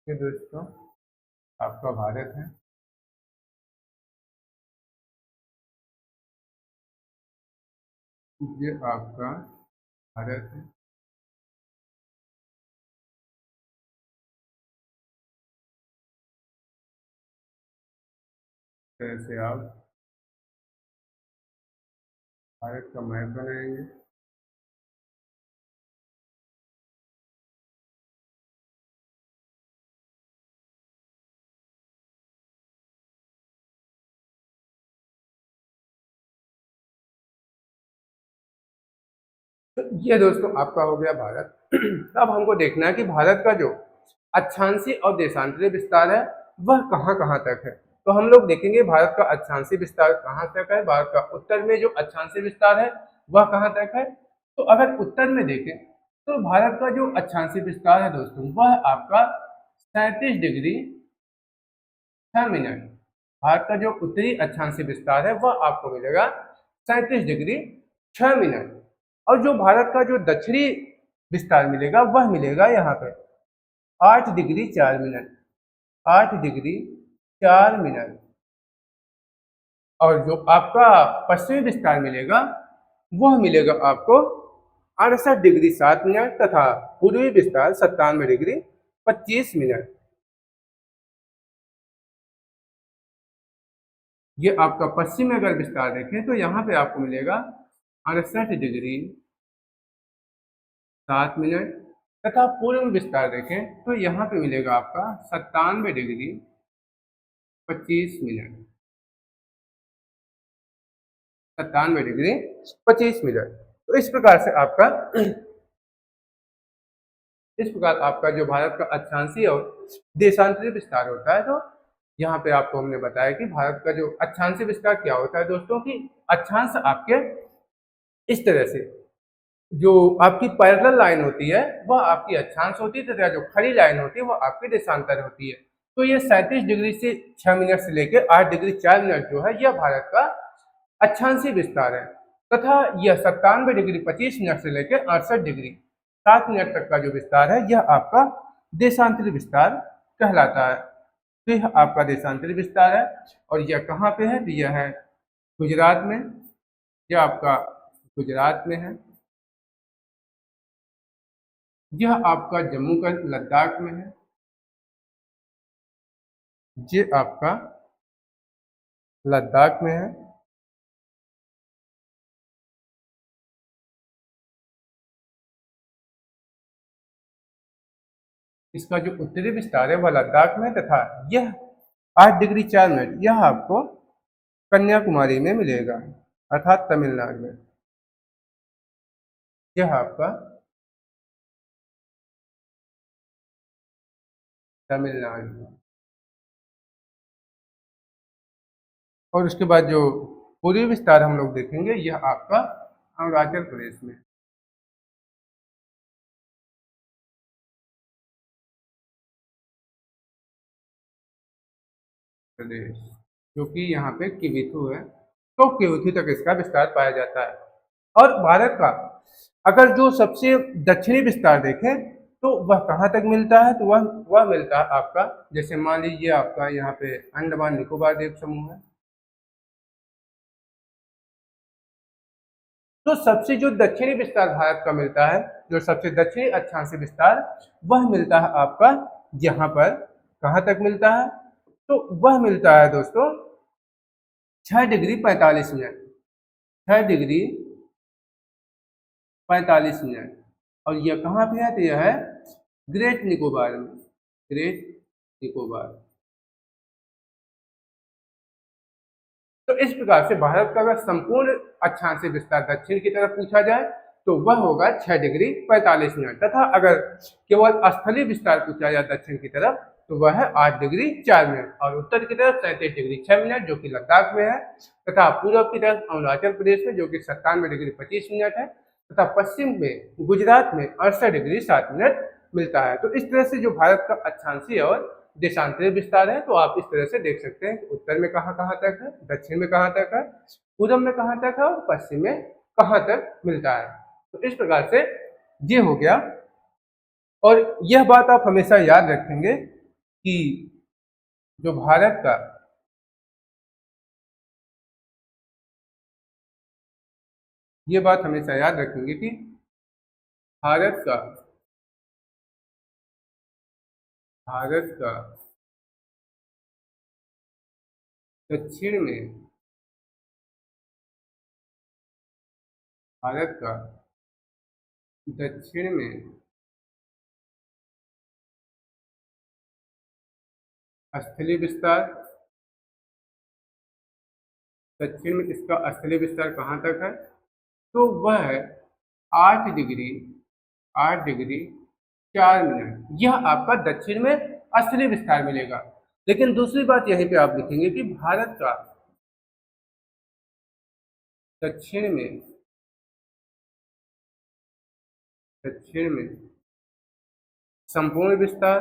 ये दोस्तों आपका भारत है। ये आपका भारत है। जैसे आप भारत का मैप बनाएंगे, तो ये दोस्तों आपका हो गया भारत। अब हमको देखना है कि भारत का जो अक्षांशीय और देशांतरी विस्तार है वह कहाँ कहाँ तक है। तो हम लोग देखेंगे भारत का अक्षांशीय विस्तार कहाँ तक है। भारत का उत्तर में जो अक्षांशीय विस्तार है वह कहाँ तक है। तो अगर उत्तर में देखें तो भारत का जो अक्षांशीय विस्तार है दोस्तों वह आपका 37 डिग्री 6 मिनट। भारत का जो उत्तरी अक्षांशीय विस्तार है वह आपको मिलेगा 37 डिग्री 6 मिनट। और जो भारत का जो दक्षिणी विस्तार मिलेगा वह मिलेगा यहाँ पे 8 डिग्री 4 मिनट, 8 डिग्री 4 मिनट। और जो आपका पश्चिमी विस्तार मिलेगा वह मिलेगा आपको 68 डिग्री 7 मिनट तथा पूर्वी विस्तार 97 डिग्री 25 मिनट। ये आपका पश्चिम में अगर विस्तार देखें तो यहाँ पे आपको मिलेगा 68 डिग्री 7 मिनट तथा पूर्व विस्तार देखें तो यहाँ पे मिलेगा आपका 97 डिग्री 25 मिनट, 97 डिग्री 25 मिनट। तो इस प्रकार आपका जो भारत का अक्षांशीय और देशांतरी विस्तार होता है। तो यहाँ पे आपको हमने बताया कि भारत का जो अक्षांशीय विस्तार क्या होता है दोस्तों, की अक्षांश आपके इस तरह से जो आपकी पैरेलल लाइन होती है वह आपकी अक्षांश होती है तथा जो खड़ी लाइन होती है वह आपकी देशांतर होती है। तो ये 37 डिग्री 6 मिनट से लेकर 8 डिग्री 4 मिनट जो है यह भारत का अक्षांशीय विस्तार है तथा यह 97 डिग्री 25 मिनट से लेकर 68 डिग्री 7 मिनट तक का जो विस्तार है यह आपका देशांतरी विस्तार कहलाता है। तो यह आपका देशांतरी विस्तार है और यह कहाँ पे है, तो यह है गुजरात में, यह आपका गुजरात में है। यह आपका जम्मू का लद्दाख में है, ये आपका लद्दाख में है। इसका जो उत्तरी विस्तार है वह लद्दाख में तथा यह 8 डिग्री 4 मिनट यह आपको कन्याकुमारी में मिलेगा अर्थात तमिलनाडु में। यह आपका तमिलनाडु। और उसके बाद जो पूर्वी विस्तार हम लोग देखेंगे, यह आपका अरुणाचल प्रदेश में। प्रदेश जो कि यहाँ पे किविथु है, तो किविथु तक इसका विस्तार पाया जाता है। और भारत का अगर जो सबसे दक्षिणी विस्तार देखें तो वह कहाँ तक मिलता है, तो वह मिलता है आपका, जैसे मान लीजिए आपका यहाँ पे अंडमान निकोबार द्वीप समूह है, तो सबसे जो दक्षिणी विस्तार भारत का मिलता है, जो सबसे दक्षिणी अक्षांशीय विस्तार, वह मिलता है आपका यहाँ पर। कहाँ तक मिलता है, तो वह मिलता है दोस्तों 6 डिग्री 45 मिनट, 6 डिग्री 45 मिनट। और यह कहाँ पे है, तो यह है ग्रेट निकोबार में, ग्रेट निकोबार। तो इस प्रकार से भारत का अगर संपूर्ण अक्षांशीय विस्तार दक्षिण की तरफ पूछा जाए तो वह होगा 6 डिग्री 45 मिनट, तथा अगर केवल स्थलीय विस्तार पूछा जाए दक्षिण की तरफ तो वह है 8 डिग्री 4 मिनट, और उत्तर की तरफ 37 डिग्री 6 मिनट जो कि लद्दाख में है, तथा पूर्व की तरफ अरुणाचल प्रदेश में जो कि 97 डिग्री 25 मिनट है, तथा पश्चिम में गुजरात में 68 डिग्री 7 मिनट मिलता है। तो इस तरह से जो भारत का अक्षांशीय और देशांतरीय विस्तार है, तो आप इस तरह से देख सकते हैं कि उत्तर में कहाँ कहाँ तक है, दक्षिण में कहाँ तक है, पूर्व में कहाँ तक है, और पश्चिम में कहाँ तक मिलता है। तो इस प्रकार से ये हो गया। और यह बात आप हमेशा याद रखेंगे कि जो भारत का ये बात हमेशा याद रखेंगे कि भारत का दक्षिण में भारत का दक्षिण में स्थलीय विस्तार, दक्षिण में इसका स्थलीय विस्तार कहाँ तक है, तो वह है 8 डिग्री 4 मिनट। यह आपका दक्षिण में स्थलीय विस्तार मिलेगा। लेकिन दूसरी बात यहीं पे आप लिखेंगे कि भारत का दक्षिण में संपूर्ण विस्तार,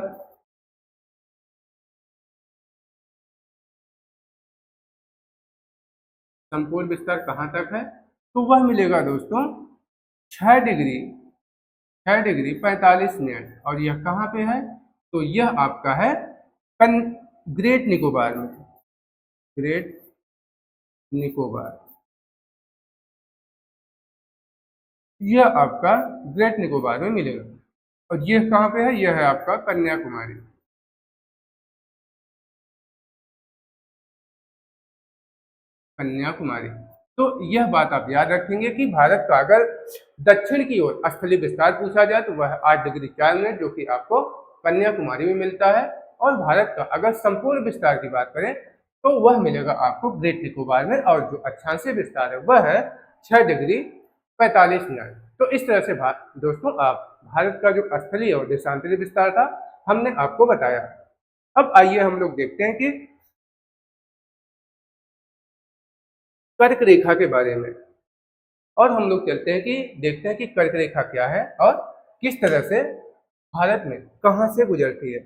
कहाँ तक है, तो वह मिलेगा दोस्तों 6 डिग्री 45 मिनट। और यह कहाँ पे है, तो यह आपका है ग्रेट निकोबार में, ग्रेट निकोबार। यह आपका ग्रेट निकोबार में मिलेगा। और यह कहाँ पे है, यह है आपका कन्याकुमारी, कन्याकुमारी। तो यह बात आप याद रखेंगे कि भारत का अगर दक्षिण की ओर स्थलीय विस्तार पूछा जाए तो वह 8 डिग्री 4 मिनट जो कि आपको कन्याकुमारी में मिलता है। और भारत का अगर संपूर्ण विस्तार की बात करें तो वह मिलेगा आपको ग्रेट निकोबार में, और जो अक्षांशीय विस्तार है वह है 6 डिग्री 45 मिनट। तो इस तरह से दोस्तों आप भारत का जो स्थलीय और देशांतरीय विस्तार था हमने आपको बताया। अब आइए हम लोग देखते हैं कि कर्क रेखा के बारे में, और हम लोग चलते हैं कि देखते हैं कि कर्क रेखा क्या है और किस तरह से भारत में कहां से गुजरती है।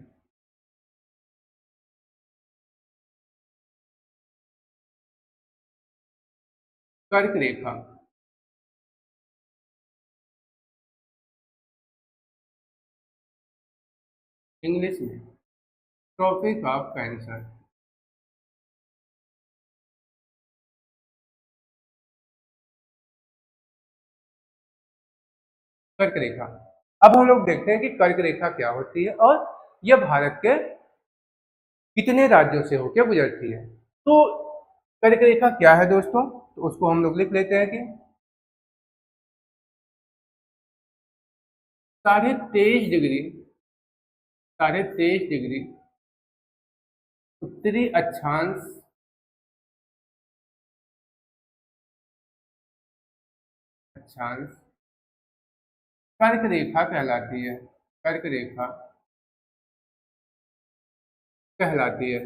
कर्क रेखा इंग्लिश में ट्रॉपिक ऑफ कैंसर, कर्क रेखा। अब हम लोग देखते हैं कि कर्क रेखा क्या होती है और यह भारत के कितने राज्यों से होकर गुजरती है। तो कर्क रेखा क्या है दोस्तों, तो उसको हम लोग लिख लेते हैं कि 23.5 डिग्री, 23.5 डिग्री उत्तरी अक्षांश, कर्क रेखा कहलाती है, कर्क रेखा कहलाती है।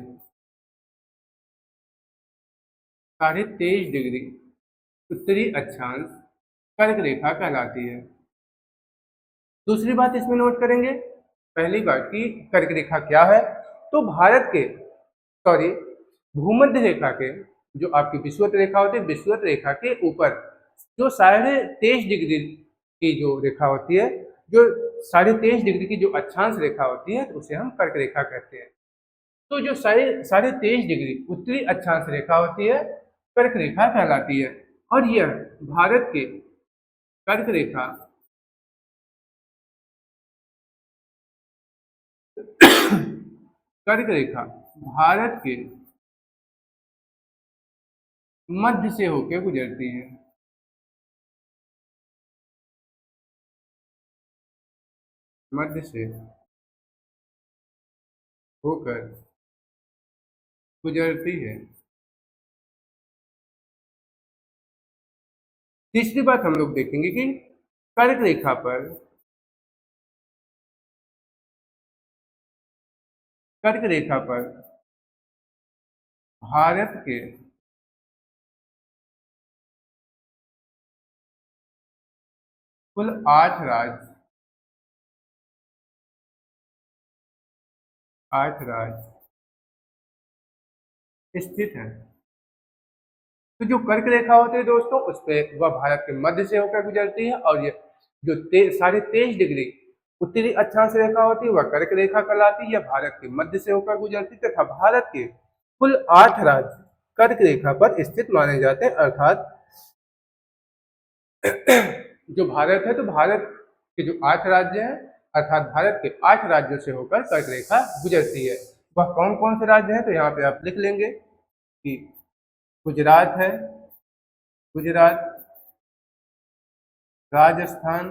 23.5 डिग्री उत्तरी अक्षांश कर्क रेखा कहलाती है। दूसरी बात इसमें नोट करेंगे, पहली बात कि कर्क रेखा क्या है, तो भारत के सॉरी भूमध्य रेखा के जो आपकी विषुवत रेखा होती है, विषुवत रेखा के ऊपर जो 23.5 डिग्री की जो रेखा होती है, जो 23.5 डिग्री की जो अक्षांश रेखा होती है, तो उसे हम कर्क रेखा कहते हैं। तो जो 23.5 डिग्री उत्तरी अक्षांश रेखा होती है, कर्क रेखा कहलाती है। और यह भारत के कर्क रेखा कर्क रेखा भारत के मध्य से होकर गुजरती है। मध्य से होकर गुजरती है। तीसरी बात हम लोग देखेंगे कि कर्क रेखा पर कर्क रेखा पर भारत के कुल 8 राज्य स्थित हैं। तो जो कर्क रेखा होती है दोस्तों, उस पे वह भारत के मध्य से होकर गुजरती है, और ये जो 23.5 डिग्री उत्तरी अक्षांश रेखा होती है, वह कर्क रेखा कहलाती है। यह भारत के मध्य से होकर गुजरती है तथा भारत के कुल 8 राज्य कर्क रेखा पर स्थित माने जाते हैं। अर्थात जो भारत है, तो भारत के जो 8 राज्य हैं, अर्थात भारत के 8 राज्यों से होकर कर्क रेखा गुजरती है। वह कौन कौन से राज्य हैं, तो यहाँ पे आप लिख लेंगे कि गुजरात है, गुजरात, राजस्थान,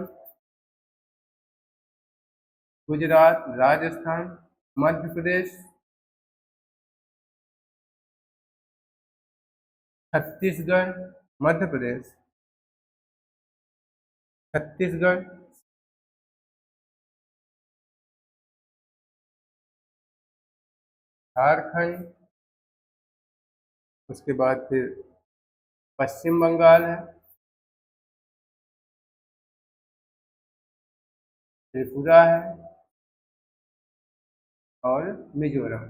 गुजरात, राजस्थान, मध्य प्रदेश, छत्तीसगढ़, मध्य प्रदेश, छत्तीसगढ़, झारखंड, उसके बाद फिर पश्चिम बंगाल है, त्रिपुरा है और मिजोरम।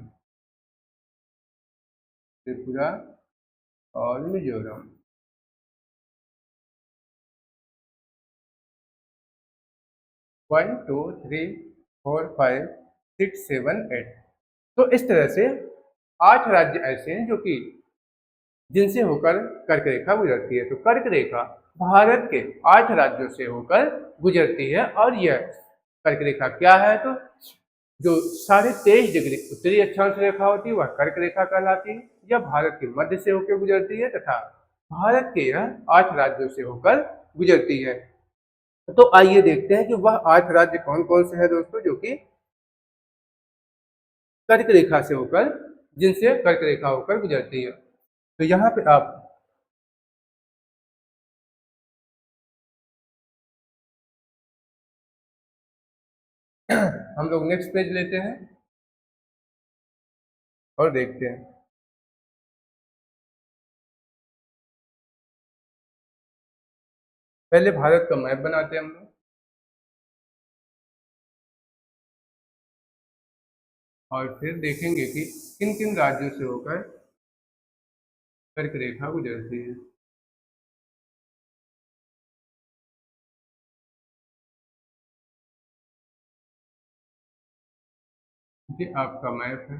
त्रिपुरा और मिजोरम। 1 2 3 4 5 6 7 8। तो इस तरह से 8 राज्य ऐसे हैं जो कि जिनसे होकर कर्क रेखा गुजरती है। तो कर्क रेखा भारत के 8 राज्यों से होकर गुजरती है, और यह कर्क रेखा क्या है, तो जो 23.5 डिग्री उत्तरी अक्षांश रेखा होती है, वह कर्क रेखा कहलाती है। यह भारत के मध्य से होकर गुजरती है तथा भारत के यह 8 राज्यों से होकर गुजरती है। तो आइए देखते हैं कि वह 8 राज्य कौन कौन से हैं दोस्तों, जो कि कर्क रेखा से होकर जिनसे कर्क रेखा होकर गुजरती है। तो यहाँ पे आप हम लोग नेक्स्ट पेज लेते हैं और देखते हैं। पहले भारत का मैप बनाते हैं हम लोग, और फिर देखेंगे कि किन किन राज्यों से होकर कर्क रेखा गुजरती है। ये आपका मैप है।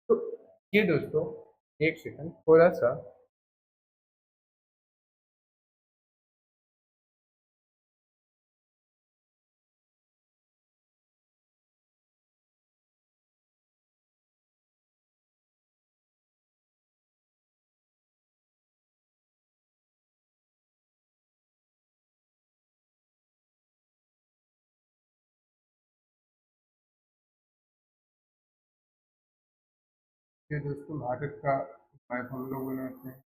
तो ये दोस्तों, एक सेकंड थोड़ा सा, ये दोस्तों भारत का मैप हम लोग बनाते हैं।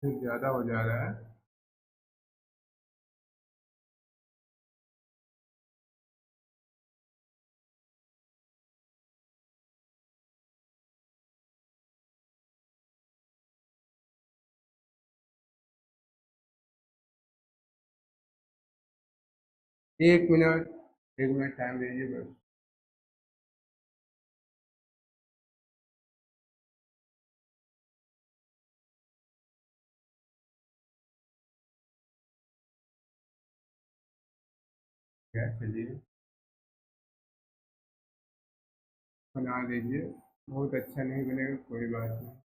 फिर ज़्यादा हो जा रहा है। एक मिनट, 1 मिनट टाइम दीजिए बस। क्या, चलिए बना दीजिए। बहुत अच्छा नहीं बनेगा, कोई बात नहीं।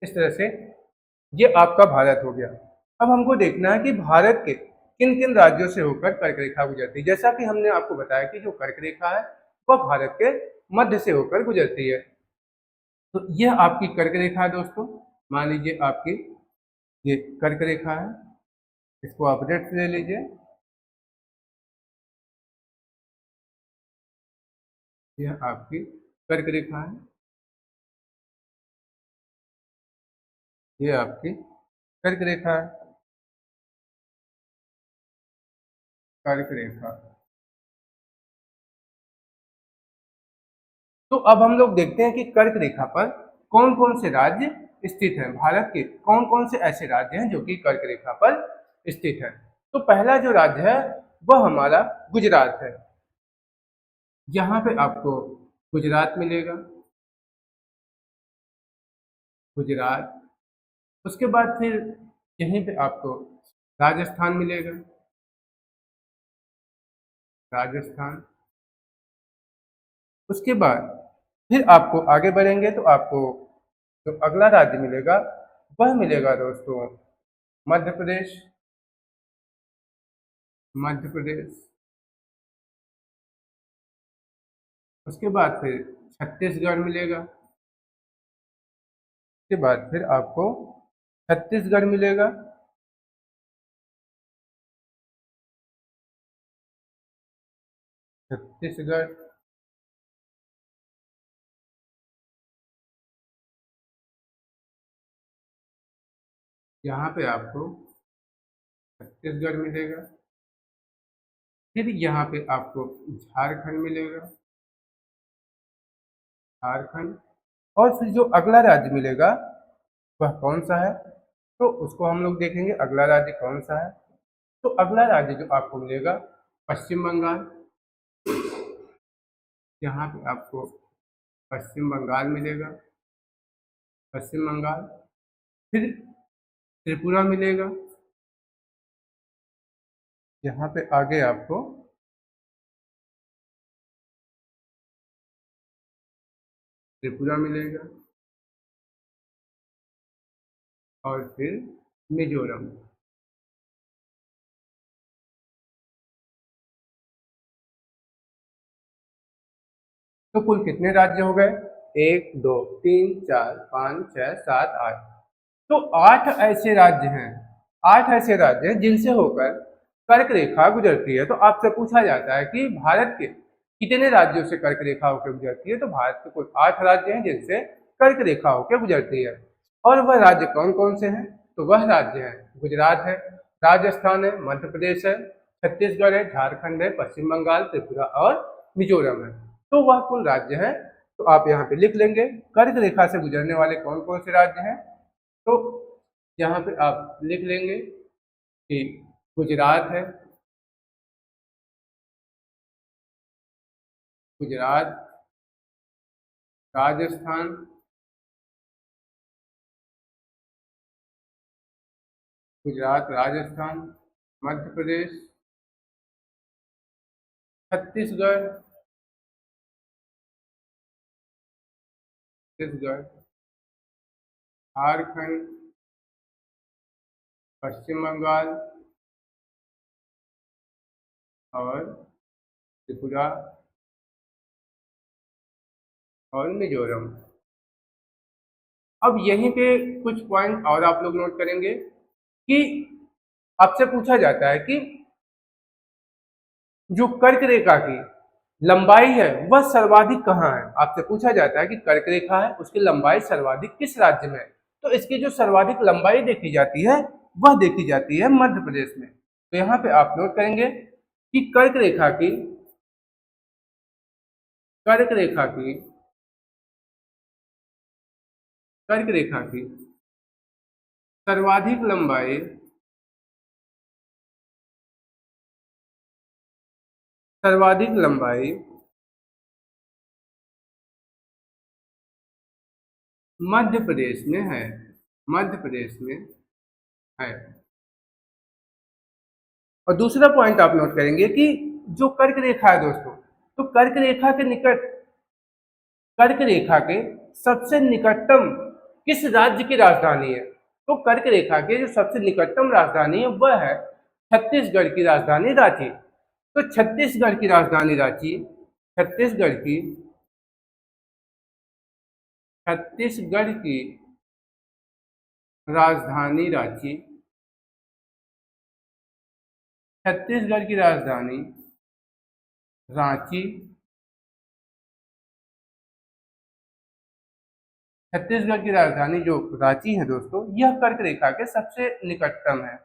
इस तरह से ये आपका भारत हो गया। अब हमको देखना है कि भारत के किन किन राज्यों से होकर कर्क रेखा गुजरती है। जैसा कि हमने आपको बताया कि जो कर्क रेखा है वह भारत के मध्य से होकर गुजरती है। तो यह आपकी कर्क रेखा है दोस्तों। मान लीजिए आपकी ये कर्क रेखा है, इसको आप रेड से ले लीजिए। यह आपकी कर्क रेखा है, ये आपकी कर्क रेखा है, कर्क रेखा। तो अब हम लोग देखते हैं कि कर्क रेखा पर कौन कौन से राज्य स्थित हैं। भारत के कौन कौन से ऐसे राज्य हैं जो कि कर्क रेखा पर स्थित है। तो पहला जो राज्य है वह हमारा गुजरात है। यहाँ पे आपको गुजरात मिलेगा, गुजरात। उसके बाद फिर यहीं पे आपको राजस्थान मिलेगा, राजस्थान। उसके बाद फिर आपको आगे बढ़ेंगे तो आपको जो अगला राज्य मिलेगा वह मिलेगा दोस्तों मध्य प्रदेश, मध्य प्रदेश। उसके बाद फिर छत्तीसगढ़ मिलेगा, उसके बाद फिर आपको छत्तीसगढ़ मिलेगा। छत्तीसगढ़। यहाँ पे आपको छत्तीसगढ़ मिलेगा। फिर यहाँ पे आपको झारखंड मिलेगा, झारखंड। और फिर जो अगला राज्य मिलेगा वह कौन सा है, तो उसको हम लोग देखेंगे अगला राज्य कौन सा है। तो अगला राज्य जो आपको मिलेगा पश्चिम बंगाल। यहाँ पे आपको पश्चिम बंगाल मिलेगा, पश्चिम बंगाल। फिर त्रिपुरा मिलेगा। यहाँ पे आगे आपको त्रिपुरा मिलेगा और फिर मिजोरम। तो कुल कितने राज्य हो गए? 1 2 3 4 5 6 7 8। तो 8 ऐसे राज्य हैं, 8 ऐसे राज्य हैं जिनसे होकर कर्क रेखा गुजरती है। तो आपसे पूछा जाता है कि भारत के कितने राज्यों से कर्क रेखा होकर गुजरती है। तो भारत के कुल 8 राज्य हैं जिनसे कर्क रेखा होकर गुजरती है। और वह राज्य कौन कौन से हैं? तो वह राज्य है गुजरात है, राजस्थान है, मध्य प्रदेश है, छत्तीसगढ़ है, झारखंड है, पश्चिम बंगाल, त्रिपुरा और मिजोरम है। तो वह कुल राज्य हैं। तो आप यहाँ पे लिख लेंगे कर्क रेखा से गुजरने वाले कौन कौन से राज्य हैं। तो यहाँ पे आप लिख लेंगे कि गुजरात है, गुजरात, राजस्थान, गुजरात राजस्थान, मध्य प्रदेश, छत्तीसगढ़, छत्तीसगढ़, झारखंड, पश्चिम बंगाल और त्रिपुरा और मिजोरम। अब यहीं पे कुछ पॉइंट और आप लोग नोट करेंगे कि आपसे पूछा जाता है कि जो कर्क रेखा की लंबाई है वह सर्वाधिक कहाँ है। आपसे पूछा जाता है कि कर्क रेखा है, उसकी लंबाई सर्वाधिक किस राज्य में है। तो इसकी जो सर्वाधिक लंबाई देखी जाती है वह देखी जाती है मध्य प्रदेश में। तो यहाँ पे आप नोट करेंगे कि कर्क रेखा की कर्क रेखा की सर्वाधिक लंबाई सर्वाधिक लंबाई मध्य प्रदेश में है। मध्य प्रदेश में है। और दूसरा पॉइंट आप नोट करेंगे कि जो कर्क रेखा है दोस्तों, तो कर्क रेखा के सबसे निकटतम किस राज्य की राजधानी है। तो कर्क रेखा के जो सबसे निकटतम राजधानी है वह है छत्तीसगढ़ की राजधानी रांची। तो छत्तीसगढ़ की राजधानी रांची छत्तीसगढ़ की छत्तीसगढ़ की राजधानी रांची छत्तीसगढ़ की राजधानी रांची छत्तीसगढ़ की राजधानी जो रांची है दोस्तों, यह कर्क रेखा के सबसे निकटतम है।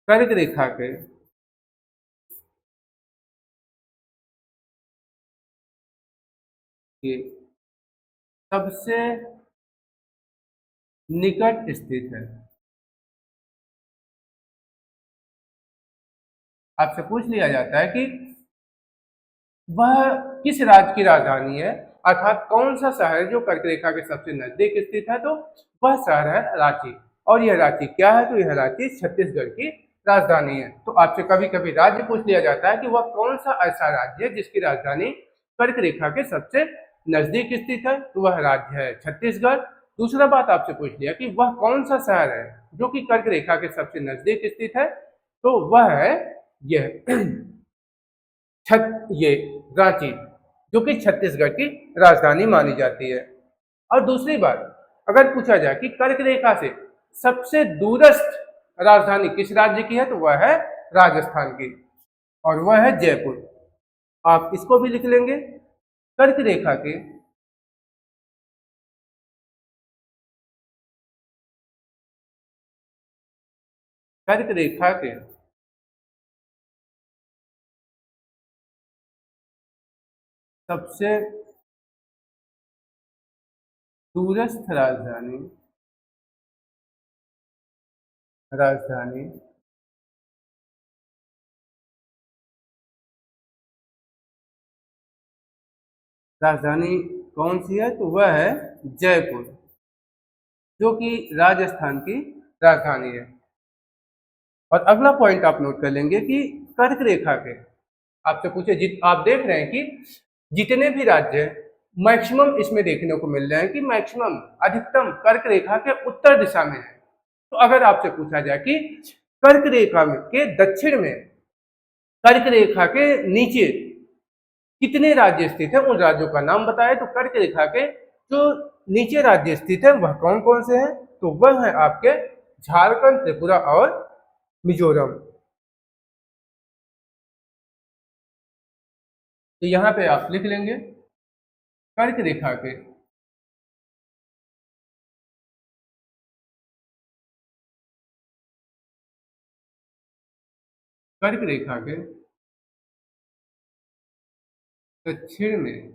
कर्क रेखा के ये सबसे निकट स्थित है। आपसे पूछ लिया जाता है कि वह किस राज्य की राजधानी है, अर्थात कौन सा शहर जो कर्क रेखा के सबसे नजदीक स्थित है। तो वह शहर है रांची। और यह रांची क्या है, तो यह रांची छत्तीसगढ़ की राजधानी है। तो आपसे कभी कभी राज्य पूछ लिया जाता है कि वह कौन सा ऐसा राज्य है जिसकी राजधानी कर्क रेखा के सबसे नजदीक स्थित है, तो वह राज्य है छत्तीसगढ़। दूसरा बात आपसे पूछ लिया कि वह कौन सा शहर है जो कि कर्क रेखा के सबसे नजदीक स्थित है, तो वह है यह ये रांची, जो कि छत्तीसगढ़ की राजधानी मानी जाती है। और दूसरी बात, अगर पूछा जाए कि कर्क रेखा से सबसे दूरस्थ राजधानी किस राज्य की है, तो वह है राजस्थान की, और वह है जयपुर। आप इसको भी लिख लेंगे। कर्क रेखा के कर्क रेखा के सबसे दूरस्थ राजधानी राजधानी कौन सी है, तो वह है जयपुर, जो कि राजस्थान की राजधानी है। और अगला पॉइंट आप नोट कर लेंगे कि कर्क रेखा के आपसे पूछे आप देख रहे हैं कि जितने भी राज्य मैक्सिमम इसमें देखने को मिल रहे हैं कि मैक्सिमम अधिकतम कर्क रेखा के उत्तर दिशा में है। तो अगर आपसे पूछा जाए कि कर्क रेखा के दक्षिण में कर्क रेखा के नीचे कितने राज्य स्थित हैं, उन राज्यों का नाम बताए। तो कर्क रेखा के जो नीचे राज्य स्थित है वह कौन कौन से हैं, तो वह है आपके झारखंड, त्रिपुरा और मिजोरम। तो यहाँ पे आप लिख लेंगे कर्क रेखा के कर्क रेखा के दक्षिण में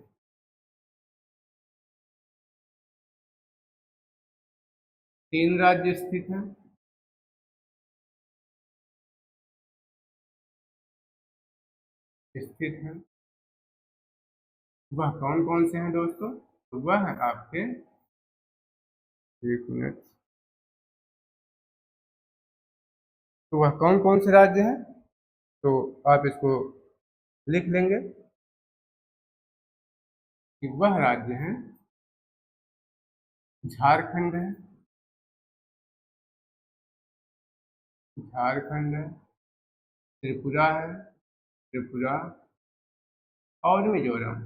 तीन राज्य स्थित हैं। स्थित हैं वह कौन कौन से हैं दोस्तों, तो वह है आपके, एक मिनट, तो वह कौन कौन से राज्य हैं, तो आप इसको लिख लेंगे कि वह राज्य हैं झारखंड है, झारखंड है, त्रिपुरा है, त्रिपुरा, और मिजोरम।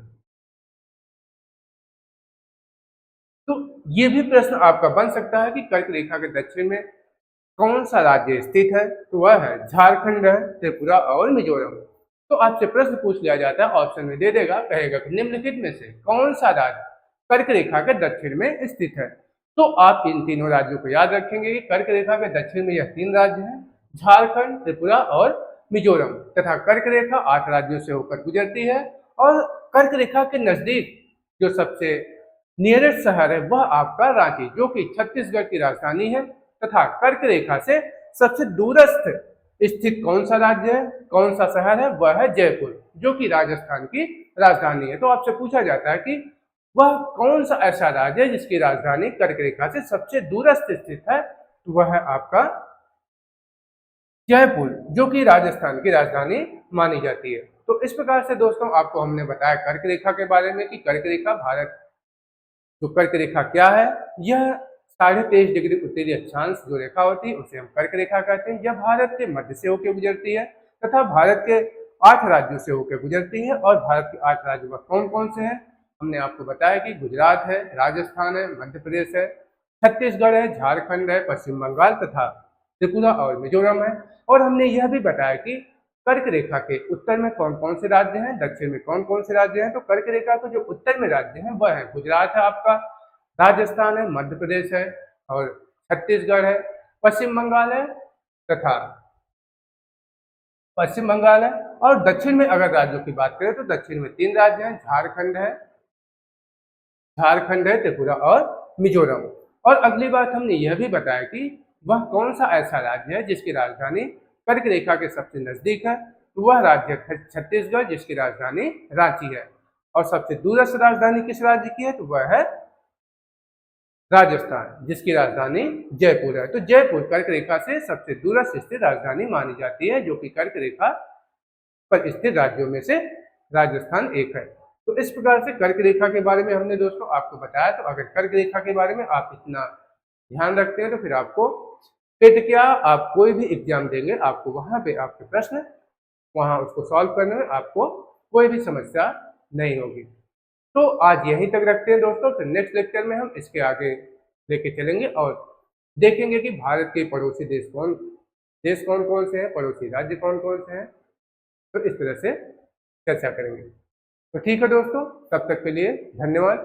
तो ये भी प्रश्न आपका बन सकता है कि कर्क रेखा के दक्षिण में कौन सा राज्य स्थित है, तो वह है झारखंड है, त्रिपुरा और मिजोरम। तो आपसे प्रश्न पूछ लिया जाता है, ऑप्शन में दे देगा, कहेगा कि निम्नलिखित में से कौन सा राज्य कर्क रेखा के दक्षिण में स्थित है। तो आप इन तीनों राज्यों को याद रखेंगे कि कर्क रेखा के दक्षिण में यह 3 राज्य हैं, झारखंड, त्रिपुरा और मिजोरम, तथा कर्क रेखा 8 राज्यों से होकर गुजरती है। और कर्क रेखा के नजदीक जो सबसे नियरेस्ट शहर है वह आपका रांची, जो कि छत्तीसगढ़ की राजधानी है। तथा कर्क रेखा से सबसे दूरस्थ स्थित कौन सा राज्य है, कौन सा शहर है, वह है जयपुर, जो कि राजस्थान की राजधानी है। तो आपसे पूछा जाता है कि वह कौन सा ऐसा राज्य है जिसकी राजधानी कर्क रेखा से सबसे दूरस्थ स्थित है, तो वह है आपका जयपुर, जो कि राजस्थान की राजधानी मानी जाती है। तो इस प्रकार से दोस्तों आपको हमने बताया कर्क रेखा के बारे में कि कर्क रेखा भारत, तो कर्क रेखा क्या है, यह 23.5 डिग्री उत्तरी अक्षांश जो रेखा होती है उसे हम कर्क रेखा कहते हैं। यह भारत के मध्य से होकर गुजरती है तथा भारत के 8 राज्यों से होकर गुजरती है। और भारत के 8 राज्यों में कौन कौन से हैं, हमने आपको बताया कि गुजरात है, राजस्थान है, मध्य प्रदेश है, छत्तीसगढ़ है, झारखंड है, पश्चिम बंगाल तथा त्रिपुरा और मिजोरम है। और हमने यह भी बताया कि कर्क रेखा के उत्तर में कौन कौन से राज्य हैं, दक्षिण में कौन कौन से राज्य हैं। तो कर्क रेखा के जो उत्तर में राज्य हैं वह है गुजरात है आपका, राजस्थान है, मध्य प्रदेश है और छत्तीसगढ़ है, पश्चिम बंगाल है तथा पश्चिम बंगाल है। और दक्षिण में अगर राज्यों की बात करें तो दक्षिण में 3 राज्य हैं, झारखंड है, त्रिपुरा और मिजोरम। और अगली बात हमने यह भी बताया कि वह कौन सा ऐसा राज्य है जिसकी राजधानी कर्क रेखा के सबसे नजदीक है, तो वह राज्य छत्तीसगढ़, जिसकी राजधानी रांची है। और सबसे दूरस्थ राजधानी किस राज्य की है, तो वह है राजस्थान, जिसकी राजधानी जयपुर है। तो जयपुर कर्क रेखा से सबसे दूरस्थ स्थित राजधानी मानी जाती है, जो कि कर्क रेखा पर स्थित राज्यों में से राजस्थान एक है। तो इस प्रकार से कर्क रेखा के बारे में हमने दोस्तों आपको बताया। तो अगर कर्क रेखा के बारे में आप इतना ध्यान रखते हैं तो फिर आपको फिर क्या, आप कोई भी एग्जाम देंगे आपको वहां पे आपके प्रश्न, वहां उसको सॉल्व करने में आपको कोई भी समस्या नहीं होगी। तो आज यहीं तक रखते हैं दोस्तों, फिर नेक्स्ट लेक्चर में हम इसके आगे लेके चलेंगे और देखेंगे कि भारत के पड़ोसी देश कौन कौन से हैं, पड़ोसी राज्य कौन कौन से हैं। तो इस तरह से चर्चा करेंगे। तो ठीक है दोस्तों, तब तक के लिए धन्यवाद।